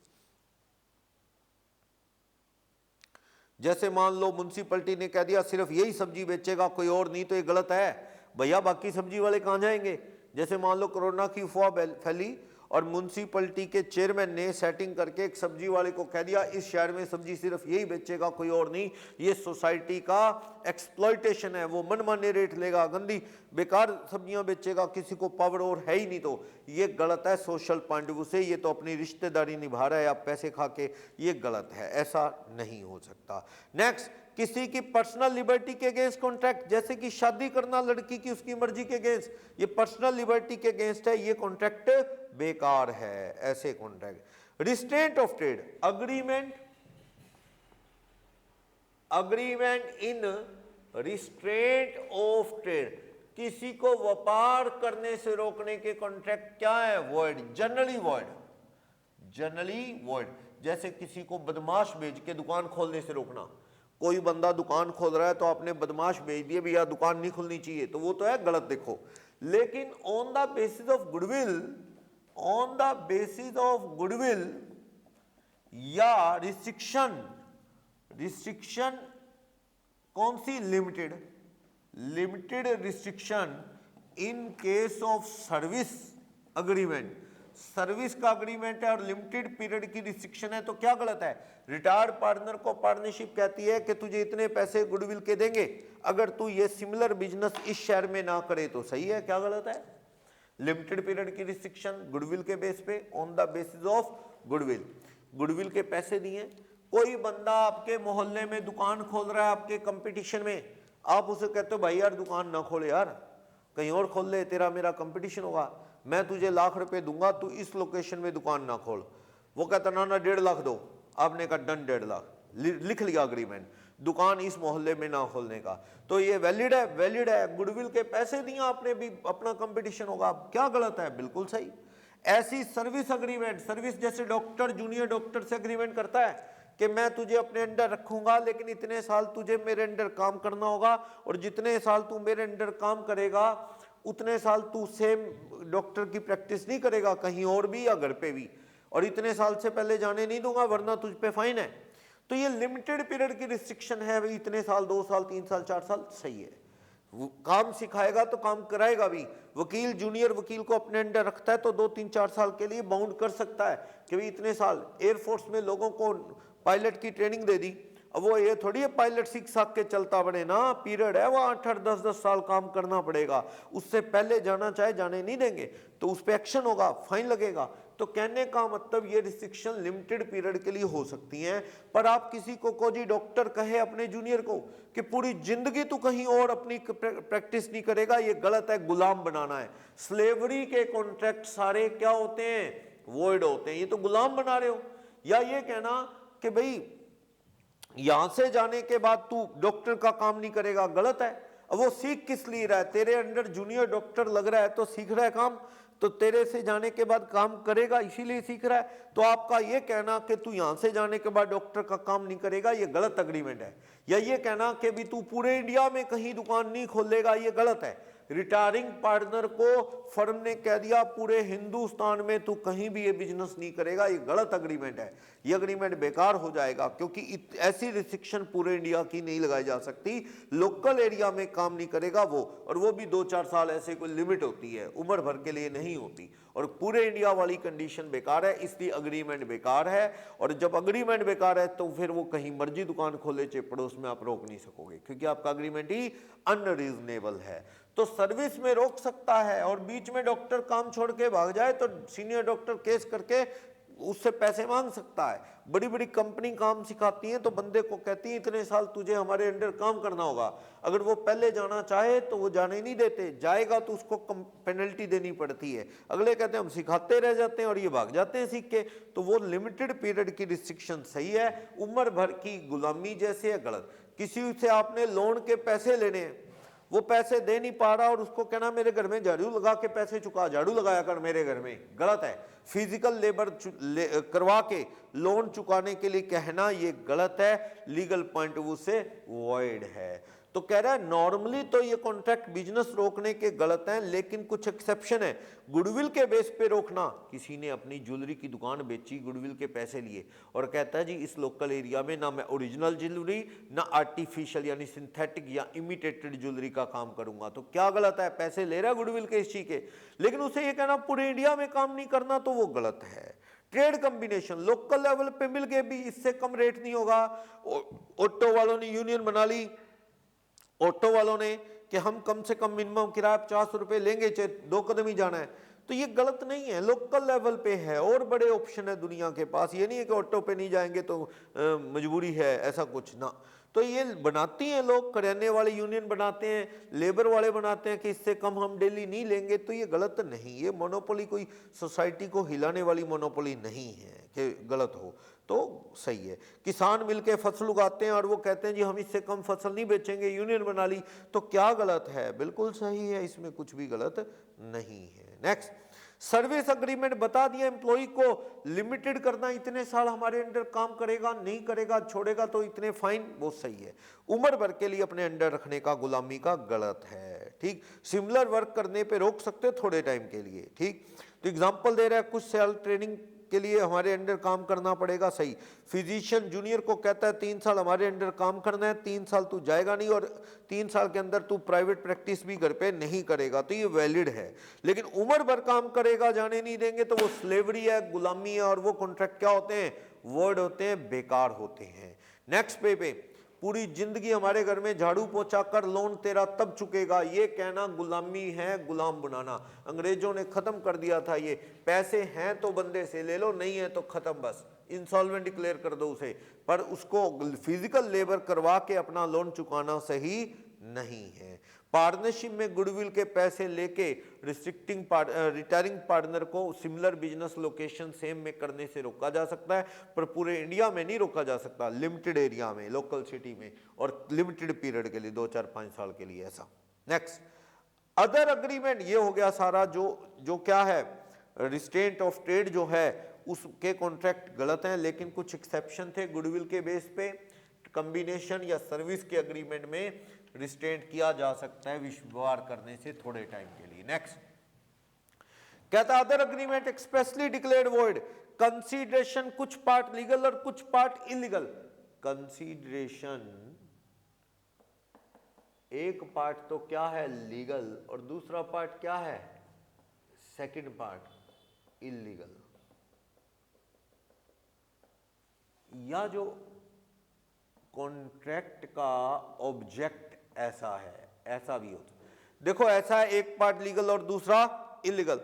जैसे मान लो म्युनिसिपैलिटी ने कह दिया सिर्फ यही सब्जी बेचेगा, कोई और नहीं, तो ये गलत है भैया, बाकी सब्जी वाले कहां जाएंगे? जैसे मान लो कोरोना की अफवाह फैली और म्युनिसिपैलिटी के चेयरमैन ने सेटिंग करके एक सब्जी वाले को कह दिया इस शहर में सब्जी सिर्फ यही बेचेगा, कोई और नहीं, ये सोसाइटी का एक्सप्लॉयटेशन है, वो मनमाने रेट लेगा, गंदी बेकार सब्जियां बेचेगा, किसी को पावर और है ही नहीं, तो ये गलत है सोशल पॉइंट ऑफ व्यू से। ये तो अपनी रिश्तेदारी निभा रहा है, आप पैसे खा के, ये गलत है, ऐसा नहीं हो सकता। नेक्स्ट, किसी की पर्सनल लिबर्टी के अगेंस्ट कॉन्ट्रैक्ट, जैसे कि शादी करना लड़की की उसकी मर्जी के अगेंस्ट, ये पर्सनल लिबर्टी के अगेंस्ट है, ये कॉन्ट्रैक्ट बेकार है, ऐसे contract. Restraint of trade, agreement in restraint of trade, किसी को व्यापार करने से रोकने के कॉन्ट्रैक्ट क्या है? Void, generally void. जैसे किसी को बदमाश भेज के दुकान खोलने से रोकना, कोई बंदा दुकान खोल रहा है तो आपने बदमाश भेज दिए भैया दुकान नहीं खुलनी चाहिए, तो वो तो है गलत, देखो। लेकिन on the basis of goodwill या रिस्ट्रिक्शन कौन सी? Limited restriction in case of service agreement, service का अग्रीमेंट है और लिमिटेड पीरियड की रिस्ट्रिक्शन है, तो क्या गलत है? रिटायर्ड पार्टनर को पार्टनरशिप कहती है कि तुझे इतने पैसे गुडविल के देंगे अगर तू ये सिमिलर बिजनेस इस शहर में ना करे, तो सही है, क्या गलत है? लिमिटेड पीरियड की रिस्ट्रिक्शन गुडविल के बेस पे, on the basis of goodwill के पैसे दिए। कोई बंदा आपके मोहल्ले में दुकान खोल रहा है आपके कंपटीशन में, आप उसे कहते हो भाई यार दुकान ना खोले यार, कहीं और खोल ले, तेरा मेरा कंपटीशन होगा, मैं तुझे लाख रुपए दूंगा, तू इस लोकेशन में दुकान ना खोल। वो कहता ना 1.5 लाख दो, आपने कहा डन 1.5 लाख, लिख लिया अग्रीमेंट, दुकान इस मोहल्ले में ना खोलने का, तो ये वैलिड है, गुडविल के पैसे दिए आपने, भी अपना कंपटीशन होगा, क्या गलत है? बिल्कुल सही। ऐसी सर्विस अग्रीमेंट, सर्विस जैसे डॉक्टर जूनियर डॉक्टर से अग्रीमेंट करता है कि मैं तुझे अपने अंडर रखूंगा लेकिन इतने साल तुझे मेरे अंडर काम करना होगा, और जितने साल तू मेरे अंडर काम करेगा उतने साल तू सेम डॉक्टर की प्रैक्टिस नहीं करेगा कहीं और भी या घर पे भी, और इतने साल से पहले जाने नहीं दूंगा वरना तुझ पे फाइन है। तो ये लिमिटेड पीरियड की रिस्ट्रिक्शन है भाई, इतने साल, 2 साल, 3 साल, 4 साल, सही है। वो काम सिखाएगा तो काम कराएगा भी। वकील जूनियर वकील को अपने अंडर रखता है तो 2, 3, 4 साल के लिए बाउंड कर सकता है कि भाई इतने साल। एयरफोर्स में लोगों को पायलट की ट्रेनिंग दे दी, अब वो ये थोड़ी है पायलट सीख साख के चलता बने ना, पीरियड है वहाँ 8-8 10-10 साल काम करना पड़ेगा, उससे पहले जाना चाहे जाने नहीं देंगे तो उस पर एक्शन होगा, फाइन लगेगा। तो कहने का मतलब ये रिस्ट्रिक्शन लिमिटेड पीरियड के लिए हो सकती हैं। पर आप किसी को जी डॉक्टर कहे अपने जूनियर को कि पूरी जिंदगी तू कहीं और अपनी प्रैक्टिस नहीं करेगा, ये गलत है, गुलाम बनाना है। स्लेवरी के कॉन्ट्रैक्ट सारे क्या होते हैं, वॉइड होते हैं, ये तो गुलाम बना रहे हो। या ये कहना कि भाई यहां से जाने के बाद तू डॉक्टर का काम नहीं करेगा, गलत है। अब वो सीख किस लिए रहा है, तेरे अंडर जूनियर डॉक्टर लग रहा है तो सीख रहा है काम, तो तेरे से जाने के बाद काम करेगा इसीलिए सीख रहा है। तो आपका ये कहना कि तू यहां से जाने के बाद डॉक्टर का काम नहीं करेगा, ये गलत अग्रीमेंट है। या ये कहना कि भी तू पूरे इंडिया में कहीं दुकान नहीं खोलेगा, ये गलत है। रिटायरिंग पार्टनर को फर्म ने कह दिया पूरे हिंदुस्तान में तू कहीं भी ये बिजनेस नहीं करेगा, ये गलत अग्रीमेंट है, ये अग्रीमेंट बेकार हो जाएगा, क्योंकि ऐसी रिस्ट्रिक्शन पूरे इंडिया की नहीं लगाई जा सकती। लोकल एरिया में काम नहीं करेगा वो, और वो भी 2-4 साल, ऐसे कोई लिमिट होती है, उम्र भर के लिए नहीं होती। और पूरे इंडिया वाली कंडीशन बेकार है, इसलिए अग्रीमेंट बेकार है। और जब अग्रीमेंट बेकार है तो फिर वो कहीं मर्जी दुकान खोले चाहे पड़ोस में, आप रोक नहीं सकोगे, क्योंकि आपका अग्रीमेंट ही अनरीजनेबल है। तो सर्विस में रोक सकता है, और बीच में डॉक्टर काम छोड़ के भाग जाए तो सीनियर डॉक्टर केस करके उससे पैसे मांग सकता है। बड़ी बड़ी कंपनी काम सिखाती हैं तो बंदे को कहती है इतने साल तुझे हमारे अंडर काम करना होगा, अगर वो पहले जाना चाहे तो वो जाने नहीं देते, जाएगा तो उसको पेनल्टी देनी पड़ती है। अगले कहते हैं हम सिखाते रह जाते हैं और ये भाग जाते हैं सीख के। तो वो लिमिटेड पीरियड की रिस्ट्रिक्शन सही है, उम्र भर की गुलामी जैसे है गलत। किसी से आपने लोन के पैसे लेने हैं, वो पैसे दे नहीं पा रहा और उसको कहना मेरे घर में झाड़ू लगा के पैसे चुका, झाड़ू लगाया कर मेरे घर में, गलत है। फिजिकल लेबर करवा के लोन चुकाने के लिए कहना ये गलत है, लीगल पॉइंट ऑफ व्यू से वॉइड है। तो कह रहा है नॉर्मली तो ये कॉन्ट्रैक्ट बिजनेस रोकने के गलत हैं, लेकिन कुछ एक्सेप्शन है। गुडविल के बेस पे रोकना, किसी ने अपनी ज्वेलरी की दुकान बेची, गुडविल के पैसे लिए, और कहता है जी इस लोकल एरिया में ना मैं ओरिजिनल ज्वेलरी ना आर्टिफिशियल यानी सिंथेटिक या इमिटेटेड ज्वेलरी का काम करूंगा, तो क्या गलत है? पैसे ले रहा है गुडविल के इस चीज के, लेकिन उसे ये कहना पूरे इंडिया में काम नहीं करना, तो वो गलत है। ट्रेड कॉम्बिनेशन लोकल लेवल पे मिल के भी इससे कम रेट नहीं होगा। ऑटो वालों ने यूनियन बना ली, ऑटो वालों ने कि हम कम से कम मिनिमम किराया 50 रुपए लेंगे, चाहे 2 कदम ही जाना है, तो ये गलत नहीं है, लोकल लेवल पे है। और बड़े ऑप्शन है दुनिया के पास, ये नहीं है कि ऑटो पे नहीं जाएंगे तो मजबूरी है, ऐसा कुछ ना। तो ये बनाती हैं लोग, करियाने वाले यूनियन बनाते हैं, लेबर वाले बनाते हैं कि इससे कम हम डेली नहीं लेंगे, तो ये गलत नहीं। ये मोनोपोली कोई सोसाइटी को हिलाने वाली मोनोपोली नहीं है कि गलत हो, तो सही है। किसान मिलके फसल उगाते हैं और वो कहते हैं जी हम इससे कम फसल नहीं बेचेंगे, यूनियन बना ली, तो क्या गलत है? बिल्कुल सही है, इसमें कुछ भी गलत नहीं है। नेक्स्ट, सर्विस अग्रीमेंट बता दिया एम्प्लॉय को लिमिटेड करना, इतने साल हमारे अंडर काम करेगा, नहीं करेगा छोड़ेगा तो इतने फाइन, वो सही है। उम्र भर के लिए अपने अंडर रखने का गुलामी का गलत है, ठीक। सिमिलर वर्क करने पे रोक सकते थोड़े टाइम के लिए, ठीक। तो एग्जांपल दे रहा है, कुछ साल ट्रेनिंग के लिए हमारे अंडर काम करना पड़ेगा, सही। फिजिशियन जूनियर को कहता है 3 साल हमारे अंडर काम करना है, 3 साल तू जाएगा नहीं और 3 साल के अंदर तू प्राइवेट प्रैक्टिस भी घर पे नहीं करेगा, तो ये वैलिड है। लेकिन उम्र भर काम करेगा, जाने नहीं देंगे, तो वो स्लेवरी है, गुलामी है, और वो कॉन्ट्रैक्ट क्या होते हैं? वर्ड होते हैं, बेकार होते हैं। नेक्स्ट पे पूरी जिंदगी हमारे घर में झाड़ू पोछा कर लोन तेरा तब चुकेगा, ये कहना गुलामी है, गुलाम बनाना। अंग्रेजों ने खत्म कर दिया था ये, पैसे हैं तो बंदे से ले लो, नहीं है तो खत्म, बस इंसॉल्वेंट डिक्लेयर कर दो उसे। पर उसको फिजिकल लेबर करवा के अपना लोन चुकाना सही नहीं है। पार्टनरशिप में गुडविल के पैसे लेके रिटायरिंग पार्टनर को सिमिलर बिजनेस लोकेशन सेम में करने से रोका जा सकता है, पर पूरे इंडिया में नहीं रोका जा सकता, लिमिटेड एरिया में, लोकल सिटी में, और लिमिटेड पीरियड के लिए 2, 4, 5 साल के लिए, ऐसा। नेक्स्ट, अदर अग्रीमेंट, ये हो गया सारा जो क्या है, रिस्ट्रेंट ऑफ ट्रेड जो है उसके कॉन्ट्रैक्ट गलत हैं, लेकिन कुछ एक्सेप्शन थे। गुडविल के बेस पे कॉम्बिनेशन या सर्विस के अग्रीमेंट में रिस्ट्रेंट किया जा सकता है व्यवहार करने से थोड़े टाइम के लिए। नेक्स्ट कहता है other agreement expressly declared void, consideration कुछ पार्ट लीगल और कुछ पार्ट इलीगल। कंसीडरेशन एक पार्ट तो क्या है? लीगल, और दूसरा पार्ट क्या है? Second part illegal. या जो कॉन्ट्रैक्ट का ऑब्जेक्ट ऐसा है, ऐसा भी होता है। देखो ऐसा है, एक पार्ट लीगल और दूसरा इलीगल।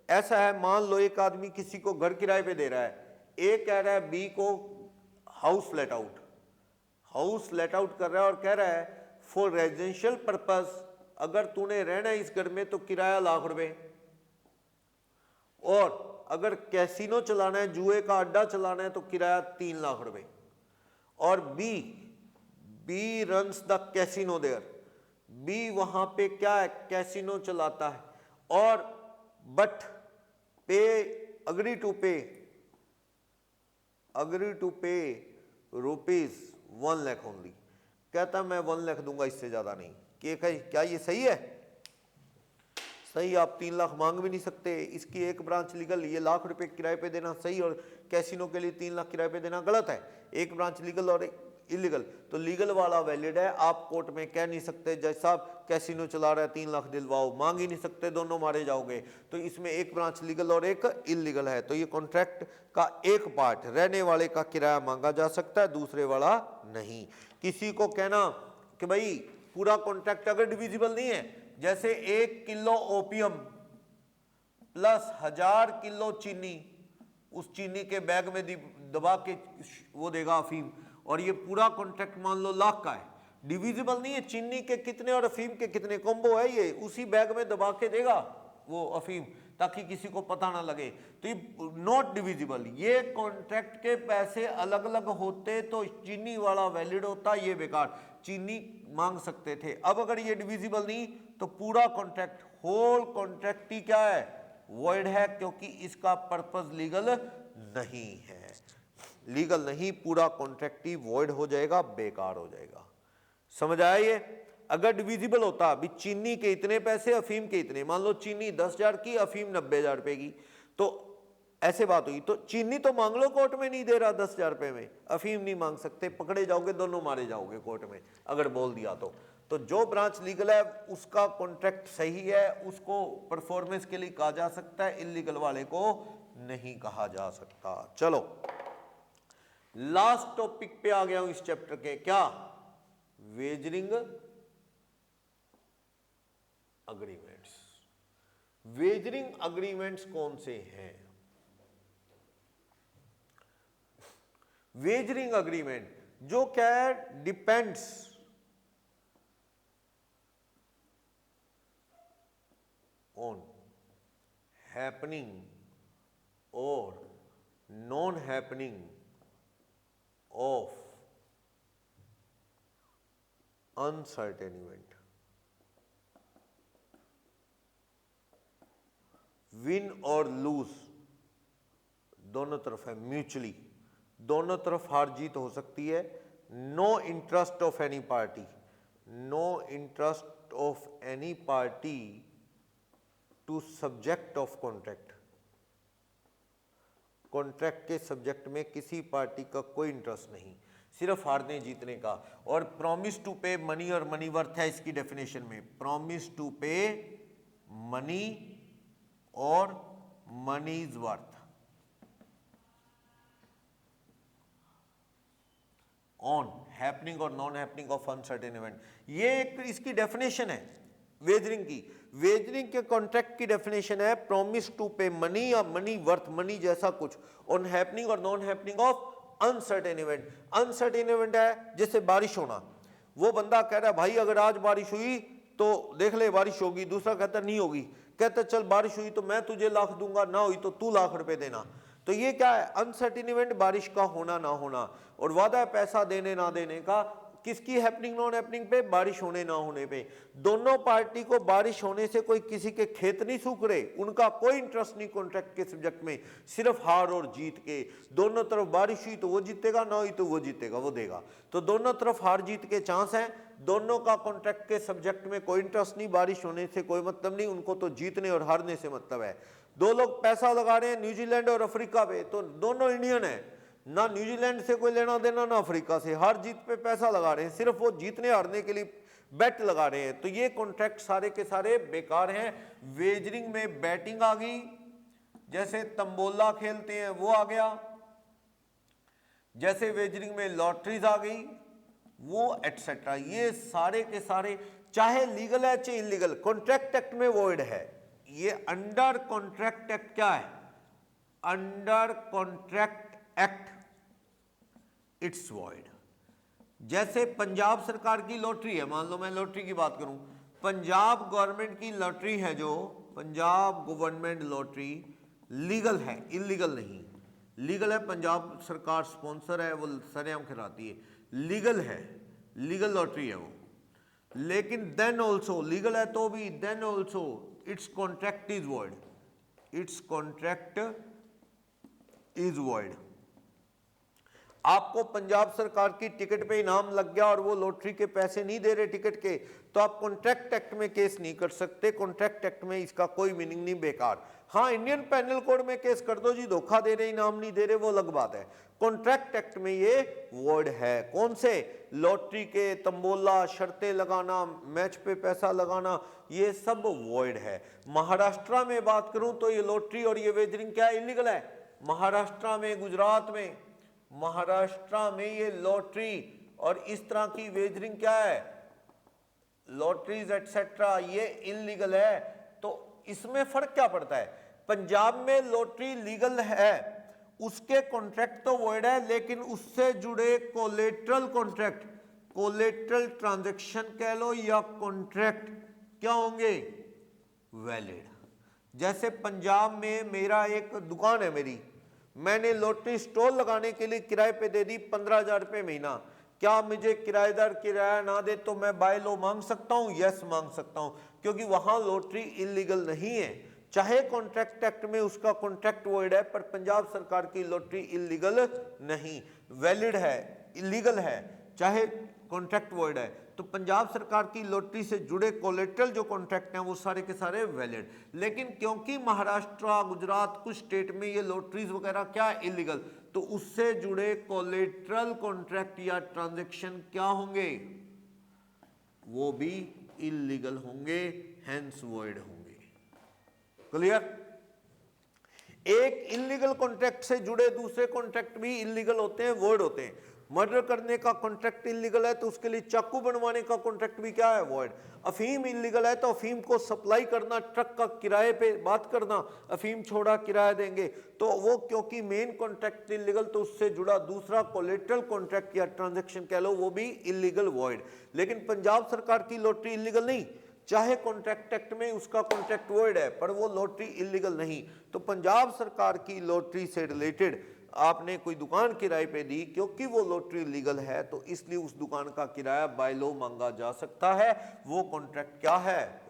ऐसा है, मान लो एक आदमी किसी को घर किराए पे दे रहा है, ए कह रहा है बी को house let out, house let out कर रहा है और कह रहा है फॉर रेजिडेंशियल पर्पस अगर तूने रहना है इस घर में तो किराया ₹1,00,000, और अगर कैसीनो चलाना है, जुए का अड्डा चलाना है तो किराया ₹3,00,000। और B runs the casino there, B वहां पे क्या है, कैसीनो चलाता है, और बट पे अग्री टू पे ₹1,00,000 ओनली, कहता मैं 1,00,000 दूंगा, इससे ज्यादा नहीं। क्या ये सही है? सही, आप 3,00,000 मांग भी नहीं सकते। इसकी एक ब्रांच लीगल, ये ₹1,00,000 किराए पे देना सही, और कैसीनो के लिए 3,00,000 किराए पे देना गलत है। एक ब्रांच लीगल और इलीगल, तो लीगल वाला वैलिड है। आप कोर्ट में कह नहीं सकते जज साहब कैसीनो चला रहा है 3,00,000 दिलवाओ, मांग ही नहीं सकते, दोनों मारे जाओगे। तो इसमें एक ब्रांच लीगल और एक इलीगल है, तो ये कॉन्ट्रैक्ट का एक पार्ट, रहने वाले का किराया मांगा जा सकता है, दूसरे वाला नहीं। किसी को कहना कि भाई पूरा कॉन्ट्रैक्ट अगर डिविजिबल नहीं है, जैसे 1 किलो ओपियम प्लस 1000 किलो चीनी, उस चीनी के बैग में दबा के वो देगा अफीम, और ये पूरा कॉन्ट्रैक्ट मान लो ₹1,00,000 का है, डिविजिबल नहीं है, चीनी के कितने और अफीम के कितने कॉम्बो है, ये उसी बैग में दबा के देगा वो अफीम, ताकि किसी को पता ना लगे, तो ये नॉट डिविजिबल। ये कॉन्ट्रैक्ट के पैसे अलग अलग होते तो चीनी वाला वैलिड होता, ये बेकार, चीनी मांग सकते थे। अब अगर ये डिविजिबल नहीं तो पूरा कॉन्ट्रैक्ट, होल कॉन्ट्रैक्ट ही क्या है, वॉइड है, क्योंकि इसका पर्पस लीगल नहीं है, लीगल नहीं, पूरा कॉन्ट्रैक्ट ही वॉइड हो जाएगा, बेकार हो जाएगा। समझ आया ये? अगर डिविजिबल होता, अभी चीनी के इतने पैसे, अफीम के इतने, मान लो चीनी 10,000 की, अफीम 90,000 की, तो ऐसे बात हुई, तो चीनी तो मांग लो, कोर्ट में नहीं दे रहा 10,000 में, अफीम नहीं मांग सकते, पकड़े जाओगे, दोनों मारे जाओगे कोर्ट में अगर बोल दिया तो जो ब्रांच लीगल है उसका कॉन्ट्रैक्ट सही है, उसको परफॉर्मेंस के लिए कहा जा सकता है, इलीगल वाले को नहीं कहा जा सकता। चलो लास्ट टॉपिक पे आ गया हूं इस चैप्टर के, क्या, वेजरिंग अग्रीमेंट्स। वेजरिंग अग्रीमेंट्स कौन से हैं? वेजरिंग अग्रीमेंट जो क्या है, डिपेंड्स ऑन हैपनिंग और non happening of uncertain event, win और लूज दोनों तरफ है, म्यूचुअली दोनों तरफ हार जीत हो सकती है। No interest of any party, no interest of any party to subject of contract, contract के सब्जेक्ट में किसी पार्टी का कोई इंटरेस्ट नहीं, सिर्फ हारने जीतने का। और प्रॉमिस टू पे मनी और मनी वर्थ है इसकी डेफिनेशन में, प्रॉमिस टू पे मनी और money is worth on happening और non happening of uncertain event, ये एक इसकी डेफिनेशन है वेजरिंग की। वेजरिंग के कॉन्ट्रैक्ट की डेफिनेशन है प्रॉमिस टू पे मनी या मनी वर्थ, मनी जैसा कुछ, ऑन हैपनिंग और non happening of uncertain event. Uncertain event है जैसे बारिश होना, वो बंदा कह रहा है भाई अगर आज बारिश हुई तो देख ले बारिश होगी, दूसरा कहता नहीं होगी, कहता चल बारिश हुई तो मैं तुझे ₹1,00,000 दूंगा, ना हुई तो तू ₹1,00,000 देना। तो ये क्या है, अनसर्टेन इवेंट, बारिश का होना ना होना, और वादा है पैसा देने ना देने का, किसकी हैपनिंग नॉन हैपनिंग पे, बारिश होने ना होने पे। दोनों पार्टी को बारिश होने से कोई किसी के खेत नहीं सूख रहे, उनका कोई इंटरेस्ट नहीं कॉन्ट्रैक्ट के सब्जेक्ट में, सिर्फ हार और जीत के। दोनों तरफ बारिश हुई तो वो जीतेगा, ना हुई तो वो जीतेगा, वो देगा, तो दोनों तरफ हार जीत के चांस हैं। दोनों का कॉन्ट्रैक्ट के सब्जेक्ट में कोई इंटरेस्ट नहीं, बारिश होने से कोई मतलब नहीं, उनको तो जीतने और हारने से मतलब है। दो लोग पैसा लगा रहे हैं न्यूजीलैंड और अफ्रीका पे, तो दोनों इंडियन है, ना न्यूजीलैंड से कोई लेना देना ना अफ्रीका से, हार जीत पे पैसा लगा रहे हैं, सिर्फ वो जीतने हारने के लिए बेट लगा रहे हैं, तो ये कॉन्ट्रैक्ट सारे के सारे बेकार हैं। वेजरिंग में बैटिंग आ गई, जैसे तंबोला खेलते हैं वो आ गया, जैसे वेजरिंग में लॉटरीज आ गई, वो एटसेट्रा, ये सारे के सारे चाहे लीगल है चाहे इलीगल, कॉन्ट्रैक्ट एक्ट में वॉइड है। ये अंडर कॉन्ट्रैक्ट एक्ट क्या है, under contract act it's void. जैसे पंजाब सरकार की लॉटरी है, मान लो मैं लॉटरी की बात करूं, पंजाब गवर्नमेंट की लॉटरी है, जो पंजाब गवर्नमेंट लॉटरी लीगल है, इलीगल नहीं। लीगल है, पंजाब सरकार स्पॉन्सर है, वो सरेआम खिलाती है, लीगल है, लीगल लॉटरी है वो। लेकिन देन ऑल्सो लीगल है तो भी then also its contract is void, its contract is void. आपको पंजाब सरकार की टिकट पे इनाम लग गया और वो लॉटरी के पैसे नहीं दे रहे टिकट के, तो आप कॉन्ट्रैक्ट एक्ट में केस नहीं कर सकते। कॉन्ट्रैक्ट एक्ट में इसका कोई मीनिंग नहीं, बेकार। हाँ, इंडियन पेनल कोड में केस कर दो जी, धोखा दे रहे, इनाम नहीं दे रहे, वो अलग बात है। कॉन्ट्रैक्ट एक्ट में ये वॉइड है। कौन से, लॉटरी के, तंबोला, शर्तें लगाना, मैच पे पैसा लगाना, ये सब वॉइड है। महाराष्ट्र में बात करूं तो ये लॉटरी और ये वेजरिंग क्या है, इलीगल है। महाराष्ट्र में, गुजरात में, महाराष्ट्र में ये लॉटरी और इस तरह की वेजरिंग क्या है, लॉटरीज एटसेट्रा, ये इलीगल है। तो इसमें फर्क क्या पड़ता है, पंजाब में लॉटरी लीगल है, उसके कॉन्ट्रैक्ट तो वॉइड है, लेकिन उससे जुड़े कोलेटरल कॉन्ट्रैक्ट, कोलेटरल ट्रांजैक्शन कह लो या कॉन्ट्रैक्ट, क्या होंगे, वैलिड। जैसे पंजाब में मेरा एक दुकान है मेरी, मैंने लॉटरी स्टॉल लगाने के लिए किराए पे दे दी 15,000 रुपये महीना, क्या मुझे किराएदार किराया ना दे तो मैं बाय लॉ मांग सकता हूं? यस, मांग सकता हूं, क्योंकि वहां लॉटरी इलीगल नहीं है। चाहे कॉन्ट्रैक्ट एक्ट में उसका कॉन्ट्रैक्ट वॉइड है, पर पंजाब सरकार की लॉटरी इलीगल नहीं, वैलिड है, इलीगल है, चाहे कॉन्ट्रैक्ट वॉइड है। तो पंजाब सरकार की लॉटरी से जुड़े कोलेटरल जो कॉन्ट्रैक्ट हैं वो सारे के सारे वैलिड। लेकिन क्योंकि महाराष्ट्र, गुजरात, कुछ स्टेट में ये लॉटरीज वगैरह क्या इलीगल, तो उससे जुड़े कोलेटरल कॉन्ट्रैक्ट या ट्रांजैक्शन क्या होंगे, वो भी इलीगल होंगे, हेंस वॉइड होंगे। क्लियर? एक इलीगल कॉन्ट्रैक्ट से जुड़े दूसरे कॉन्ट्रैक्ट भी इलीगल होते हैं, वॉइड होते हैं। मर्डर करने का कॉन्ट्रैक्ट इलीगल है तो उसके लिए चाकू बनवाने का कॉन्ट्रैक्ट भी क्या है, वॉइड। अफीम इलीगल है तो अफीम को सप्लाई करना, ट्रक का किराए पे बात करना, अफीम छोड़ा किराया देंगे, तो वो क्योंकि मेन कॉन्ट्रैक्ट इलीगल, तो उससे जुड़ा दूसरा कोलेटरल कॉन्ट्रैक्ट या ट्रांजैक्शन कह लो, वो भी इलीगल, वॉइड। लेकिन पंजाब सरकार की लॉटरी इलीगल नहीं, चाहे कॉन्ट्रैक्ट एक्ट में उसका कॉन्ट्रैक्ट वॉइड है, पर वो लॉटरी इलीगल नहीं। तो पंजाब सरकार की लॉटरी से रिलेटेड आपने कोई दुकान किराए पे दी, क्योंकि वो लॉटरी लीगल है तो इसलिए उस दुकान का किराया बाय लॉ मांगा जा सकता है, वो कॉन्ट्रैक्ट क्या है।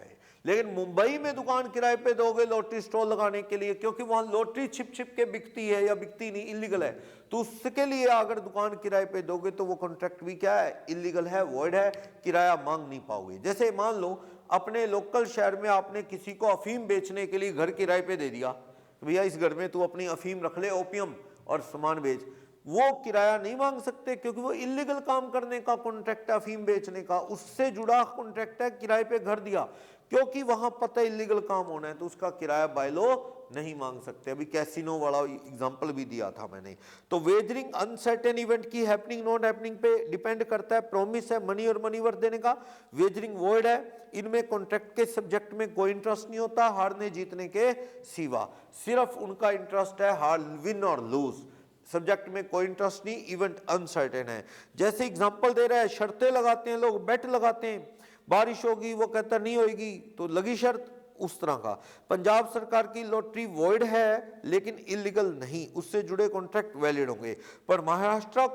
लेकिन मुंबई में दुकान किराए पे दोगे लॉटरी स्टॉल लगाने के लिए, क्योंकि वहां लॉटरी छिप छिप के बिकती है या बिकती नहीं, इलीगल है, तो उसके लिए अगर दुकान किराए पे दोगे तो वो कॉन्ट्रैक्ट भी क्या है, इलीगल है, वॉइड है, किराया मांग नहीं पाओगे। जैसे मान लो अपने लोकल शहर में आपने किसी को अफीम बेचने के लिए घर किराए पे दे दिया, तो भैया इस घर में तू अपनी अफीम रख ले, ओपियम और सामान बेच, वो किराया नहीं मांग सकते, क्योंकि वो इलीगल काम करने का कॉन्ट्रैक्ट है, अफीम बेचने का, उससे जुड़ा कॉन्ट्रैक्ट है, किराए पे घर दिया, क्योंकि वहां पता इलीगल काम होना है तो उसका किराया बाय लॉ नहीं मांग सकते। अभी कैसीनो वाला एग्जांपल भी दिया था मैंने। तो वेजरिंग अनसर्टेन इवेंट की हैपनिंग नॉट हैपनिंग पे डिपेंड करता है, प्रॉमिस है मनी और मनी वर्थ देने का, वेजरिंग वॉइड है, इनमें कॉन्ट्रैक्ट के सब्जेक्ट में कोई इंटरेस्ट नहीं होता हारने जीतने के सिवा, सिर्फ उनका इंटरेस्ट है हार, विन और लूज, सब्जेक्ट में कोई इंटरेस्ट नहीं, इवेंट अनसर्टेन है। जैसे एग्जांपल दे रहा है, शर्तें लगाते हैं लोग, बेट लगाते हैं, बारिश होगी, वो कहता नहीं होगी तो लगी शर्त, उस तरह का। पंजाब सरकार की लॉटरी वॉइड है लेकिन इलीगल नहीं, उससे जुड़े कॉन्ट्रैक्ट वैलिड होंगे, पर महाराष्ट्र,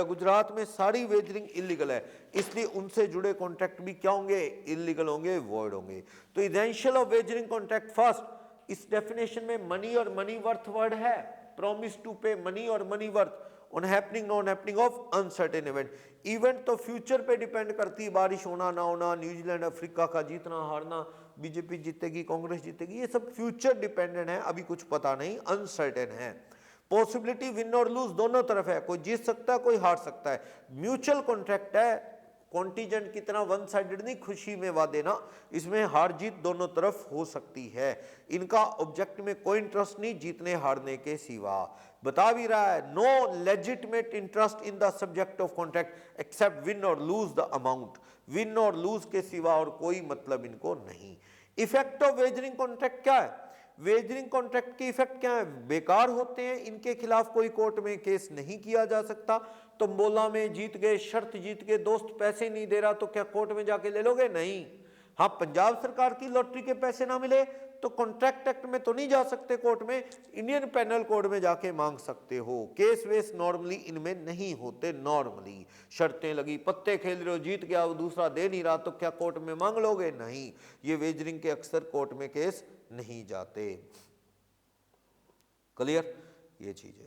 गुजरात में सारी वेजरिंग इलीगल है, इसलिए उनसे जुड़े कॉन्ट्रैक्ट भी क्या होंगे, इलीगल होंगे, वॉइड होंगे। तो essential of wagering contract, first इस डेफिनेशन में मनी और मनी वर्थ वर्ड है, प्रॉमिस टू पे मनी और money worth on happening non happening of uncertain event. Event तो फ्यूचर पे डिपेंड करती है, बारिश होना ना होना, न्यूजीलैंड अफ्रीका का जीतना हारना, बीजेपी जीतेगी कांग्रेस जीतेगी, ये सब फ्यूचर डिपेंडेंट है, अभी कुछ पता नहीं, अनसर्टेन है। पॉसिबिलिटी विन और लूज दोनों तरफ है, कोई जीत सकता है कोई हार सकता है। म्यूचुअल कॉन्ट्रैक्ट है, कॉन्टीजेंट की तरह वन साइडेड नहीं, खुशी में वादे ना, इसमें हार जीत दोनों तरफ हो सकती है। इनका ऑब्जेक्ट में कोई इंटरेस्ट नहीं जीतने हारने के सिवा। बता भी रहा है no legitimate interest in the subject of contract except win और लूज द अमाउंट, विन और लूज के सिवा और कोई मतलब इनको नहीं। इफेक्ट ऑफ वेजरिंग कॉन्ट्रैक्ट क्या है? वेजरिंग कॉन्ट्रैक्ट के इफेक्ट क्या है? बेकार होते हैं, इनके खिलाफ कोई कोर्ट में केस नहीं किया जा सकता। तंबोला में जीत गए, शर्त जीत गए, दोस्त पैसे नहीं दे रहा तो क्या कोर्ट में जाके ले लोगे? नहीं। हाँ, पंजाब सरकार की लॉटरी के पैसे ना मिले तो कॉन्ट्रैक्ट एक्ट में तो नहीं जा सकते कोर्ट में, इंडियन पेनल कोड में जाके मांग सकते हो। केस वेस नॉर्मली इनमें नहीं होते। नॉर्मली शर्तें लगी, पत्ते खेल रहे हो, जीत गया, वो दूसरा दे नहीं रहा तो क्या कोर्ट में मांग लोगे? नहीं। ये वेजरिंग के अक्सर कोर्ट में केस नहीं जाते। क्लियर? ये चीज है।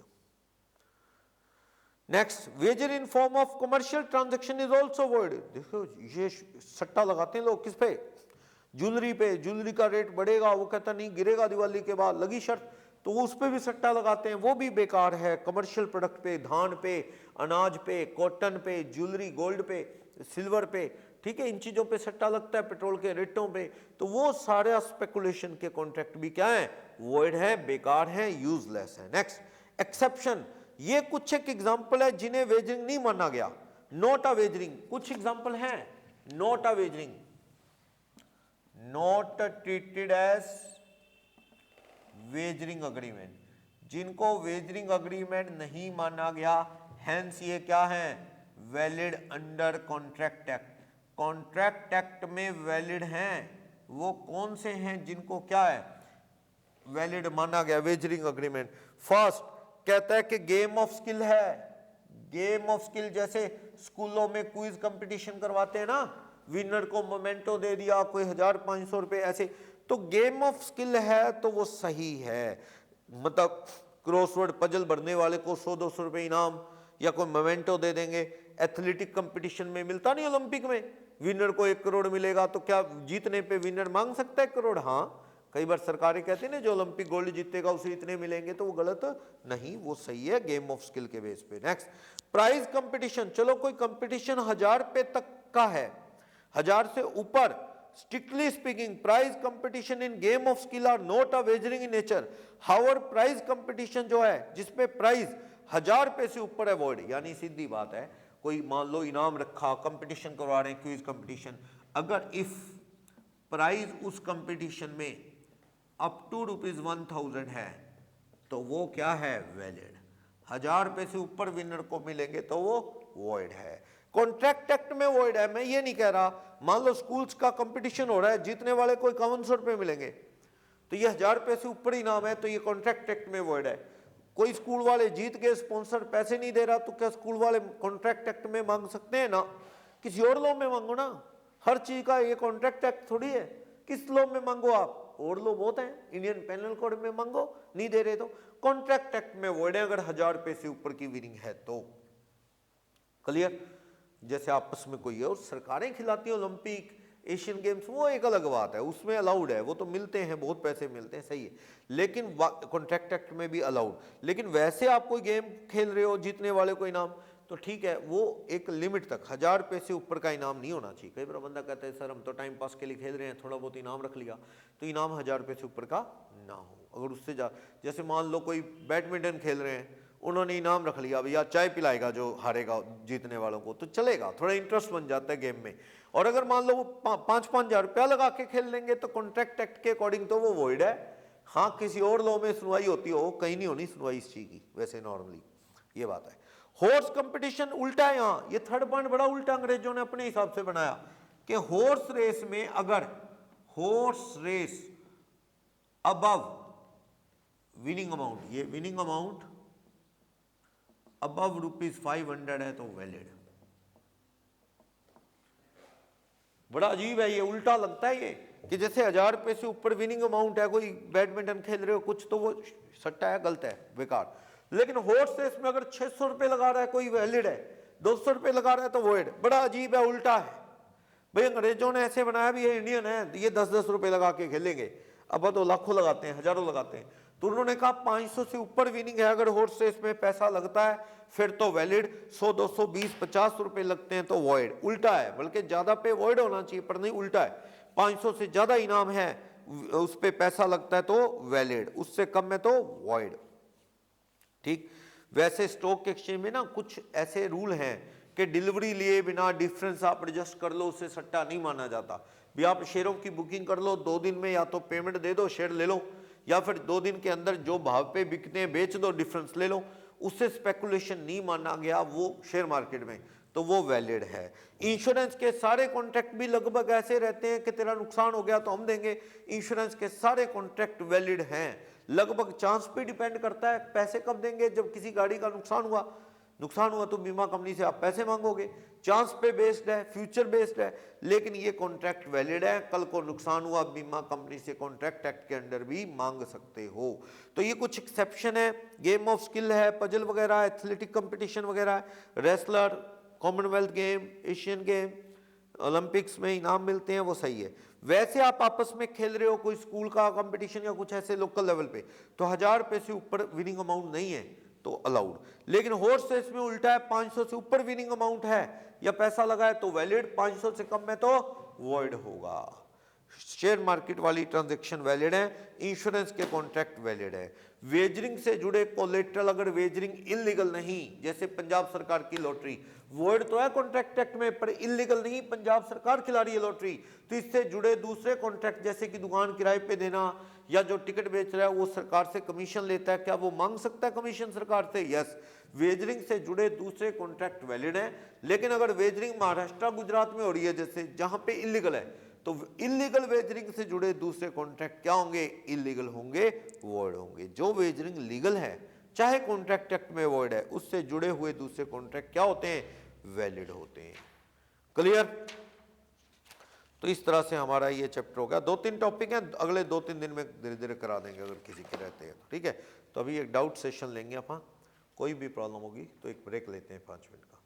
Next, wager in form of commercial transaction is also void. देखो ये सट्टा लगाते हैं लोग, किस पे? ज्वेलरी पे। ज्वेलरी का रेट बढ़ेगा, वो कहता नहीं गिरेगा दिवाली के बाद, लगी शर्त तो उस पे भी सट्टा लगाते हैं, वो भी बेकार है। कमर्शियल प्रोडक्ट पे, धान पे, अनाज पे, कॉटन पे, ज्वेलरी, गोल्ड पे, सिल्वर पे, ठीक है, इन चीजों पे सट्टा लगता है, पेट्रोल के रेटों पे, तो वो सारे स्पेकुलेशन के कॉन्ट्रैक्ट भी क्या है? वॉइड है, बेकार है, यूजलेस है। Next, exception. ये कुछ एक एग्जांपल है जिन्हें वेजरिंग नहीं माना गया। नॉट अ वेजरिंग, कुछ एग्जांपल हैं। Not a wagering, not treated as wagering agreement, जिनको वेजरिंग अग्रीमेंट नहीं माना गया, हेंस ये क्या है? Valid under contract act. Contract act में वैलिड हैं। वो कौन से हैं जिनको क्या है? वैलिड माना गया वेजरिंग अग्रीमेंट। फर्स्ट कहता है कि गेम ऑफ स्किल है। गेम ऑफ स्किल, जैसे स्कूलों में क्विज कंपटीशन करवाते हैं ना, विनर को मोमेंटो दे दिया, कोई 1500 रुपए ऐसे, तो गेम ऑफ स्किल है तो वो सही है। मतलब क्रॉसवर्ड पजल भरने वाले को 100-200 रुपए इनाम या कोई मोमेंटो दे देंगे। एथलेटिक कंपटीशन में मिलता नहीं, ओलंपिक में विनर को 1 करोड़ मिलेगा, तो क्या जीतने पे विनर मांग सकता है 1 करोड़? हाँ, कई बार सरकारें कहती है ना जो ओलंपिक गोल्ड जीतेगा उसे इतने मिलेंगे, तो वो गलत नहीं, वो सही है गेम ऑफ स्किल के बेस पे। Next, prize competition. चलो कोई कंपटीशन 1000 रुपए तक का है, 1000 से ऊपर, strictly speaking prize competition in game of skill are not a wagering in nature. However prize competition जो है जिसपे प्राइज 1000 रुपए से ऊपर है, वॉइड। यानी सीधी बात है, कोई मान लो इनाम रखा, कंपटीशन करवा रहे हैं, क्विज कंपटीशन, अगर इफ प्राइज उस कंपटीशन में अप टू ₹1000 है तो वो क्या है? वैलिड। 1000 रुपए से ऊपर विनर को मिलेंगे तो वो वॉइड है। कॉन्ट्रैक्ट एक्ट में वॉइड है। मैं ये नहीं कह रहा, मान लो स्कूल्स का कंपटीशन हो रहा है, जीतने वाले को 5100 रुपए मिलेंगे, तो ये 1000 रुपए से ऊपर इनाम है, तो ये कॉन्ट्रैक्ट एक्ट में वॉइड है। कोई स्कूल वाले जीत गए, स्पॉन्सर पैसे नहीं दे रहा, तो क्या स्कूल वाले कॉन्ट्रैक्ट एक्ट में मांग सकते हैं? ना, किसी और लॉ में मांगो ना। हर चीज का ये कॉन्ट्रैक्ट एक्ट थोड़ी है, किस लॉ में मांगो आप? और लॉ बहुत है, इंडियन पेनल कोड में मांगो, नहीं दे रहे तो कॉन्ट्रैक्ट एक्ट में वॉइड है अगर 1000 रुपए से ऊपर की विनिंग है तो। क्लियर? जैसे आपस में कोई है और सरकारें खिलाती है ओलंपिक, एशियन गेम्स, वो एक अलग बात है, उसमें अलाउड है, वो तो मिलते हैं, बहुत पैसे मिलते हैं, सही है, लेकिन कॉन्ट्रैक्ट एक्ट में भी अलाउड। लेकिन वैसे आप कोई गेम खेल रहे हो, जीतने वाले को इनाम, तो ठीक है, वो एक लिमिट तक, 1000 रुपए से ऊपर का इनाम नहीं होना चाहिए। कई बार बंदा कहता है सर हम तो टाइम पास के लिए खेल रहे हैं, थोड़ा बहुत इनाम रख लिया, तो इनाम 1000 रुपए से ऊपर का ना हो। अगर उससे जैसे मान लो कोई बैडमिंटन खेल रहे हैं, उन्होंने इनाम रख लिया, भैया चाय पिलाएगा जो हारेगा जीतने वालों को, तो चलेगा, थोड़ा इंटरेस्ट बन जाता है गेम में। और अगर मान लो वो 5-5 हजार रुपया लगा के खेल लेंगे तो कॉन्ट्रैक्ट एक्ट के अकॉर्डिंग तो वो वॉइड है। हाँ, किसी और लॉ में सुनवाई होती हो, कहीं नहीं होनी सुनवाई इस चीज की वैसे नॉर्मली, ये बात है। हॉर्स कंपटीशन उल्टा है यहाँ, ये थर्ड पॉइंट बड़ा उल्टा अंग्रेजों ने अपने हिसाब से बनाया कि हॉर्स रेस में अगर horse race above winning amount, ये विनिंग अमाउंट अबव ₹500 है तो वैलिड। बड़ा अजीब है, ये उल्टा लगता है ये कि जैसे 1000 रुपए से ऊपर विनिंग अमाउंट है, कोई बैडमिंटन खेल रहे हो कुछ, तो वो सट्टा है, गलत है, बेकार। लेकिन हॉर्स रेस में अगर 600 रुपए लगा रहा है कोई, वैलिड है, 200 रुपए लगा रहा है तो वॉइड। बड़ा अजीब है, उल्टा है भाई, अंग्रेजों ने ऐसे बनाया भी, ये इंडियन है, ये 10-10 रुपए लगा के खेलेंगे। अब तो लाखों लगाते हैं, हजारों लगाते हैं। तो उन्होंने कहा 500 से ऊपर विनिंग है, अगर हॉर्स रेस में पैसा लगता है फिर तो वैलिड, 100 200 20 50 रुपए लगते हैं तो वॉइड। उल्टा है, बल्कि ज्यादा पे वॉइड होना चाहिए, पर नहीं, उल्टा है। 500 से ज्यादा इनाम है, उस पे पैसा लगता है तो वैलिड, उससे कम में तो वॉइड। ठीक। वैसे स्टॉक एक्सचेंज में ना कुछ ऐसे रूल हैं कि डिलीवरी लिए बिना डिफरेंस आप एडजस्ट कर लो, उससे सट्टा नहीं माना जाता। भी आप शेयरों की बुकिंग कर लो, 2 दिन में या तो पेमेंट दे दो, शेयर ले लो, या फिर 2 दिन के अंदर जो भाव पे बिकते हैं बेच दो, डिफरेंस ले लो, उससे स्पेकुलेशन नहीं माना गया वो शेयर मार्केट में, तो वो वैलिड है। इंश्योरेंस के सारे कॉन्ट्रैक्ट भी लगभग ऐसे रहते हैं कि तेरा नुकसान हो गया तो हम देंगे, इंश्योरेंस के सारे कॉन्ट्रैक्ट वैलिड हैं। लगभग चांस पे डिपेंड करता है, पैसे कब देंगे, जब किसी गाड़ी का नुकसान हुआ तो बीमा कंपनी से आप पैसे मांगोगे, चांस पे बेस्ड है, फ्यूचर बेस्ड है, लेकिन ये कॉन्ट्रैक्ट वैलिड है। कल को नुकसान हुआ, बीमा कंपनी से कॉन्ट्रैक्ट एक्ट के अंडर भी मांग सकते हो। तो ये कुछ एक्सेप्शन है। गेम ऑफ स्किल है, पजल वगैरह, एथलेटिक कंपटीशन वगैरह, wrestler, Commonwealth game, Asian game, Olympics में इनाम मिलते हैं, वो सही है। वैसे आप आपस में खेल रहे हो, कोई स्कूल का कंपटीशन या कुछ ऐसे लोकल लेवल पे, तो 1000 रुपए से ऊपर विनिंग अमाउंट नहीं है तो अलाउड। लेकिन हॉर्स रेस में उल्टा है, 500 से ऊपर विनिंग अमाउंट है या पैसा लगा है तो वैलिड, 500 से कम में तो वॉइड होगा। शेयर मार्केट वाली ट्रांजैक्शन वैलिड है, इंश्योरेंस के कॉन्ट्रैक्ट वैलिड है। वेजरिंग से जुड़े कोलेट्रल अगर वेजरिंग इलीगल नहीं, जैसे पंजाब सरकार की लॉटरी, वॉइड तो है कॉन्ट्रैक्ट एक्ट में पर इलीगल नहीं, पंजाब सरकार खिला रही है लॉटरी, तो इससे जुड़े दूसरे कॉन्ट्रैक्ट जैसे कि दुकान किराए पे देना या जो टिकट बेच रहा है वो सरकार से कमीशन लेता है, क्या वो मांग सकता है कमीशन सरकार से? यस। वेजरिंग से जुड़े दूसरे कॉन्ट्रैक्ट वैलिड है। लेकिन अगर वेजरिंग महाराष्ट्र गुजरात में हो रही है जैसे, जहां पे इलीगल है, तो इलीगल वेजरिंग से जुड़े दूसरे कॉन्ट्रैक्ट क्या होंगे? इलीगल होंगे, वॉइड होंगे। जो वेजरिंग लीगल है चाहे कॉन्ट्रैक्ट एक्ट में वॉइड है, उससे जुड़े हुए दूसरे कॉन्ट्रैक्ट क्या होते हैं? वैलिड होते हैं। क्लियर? तो इस तरह से हमारा ये चैप्टर हो गया। 2-3 टॉपिक हैं, अगले 2-3 दिन में धीरे धीरे करा देंगे अगर किसी के रहते हैं, ठीक है। तो अभी एक डाउट सेशन लेंगे अपन, कोई भी प्रॉब्लम होगी तो एक ब्रेक लेते हैं 5 मिनट का।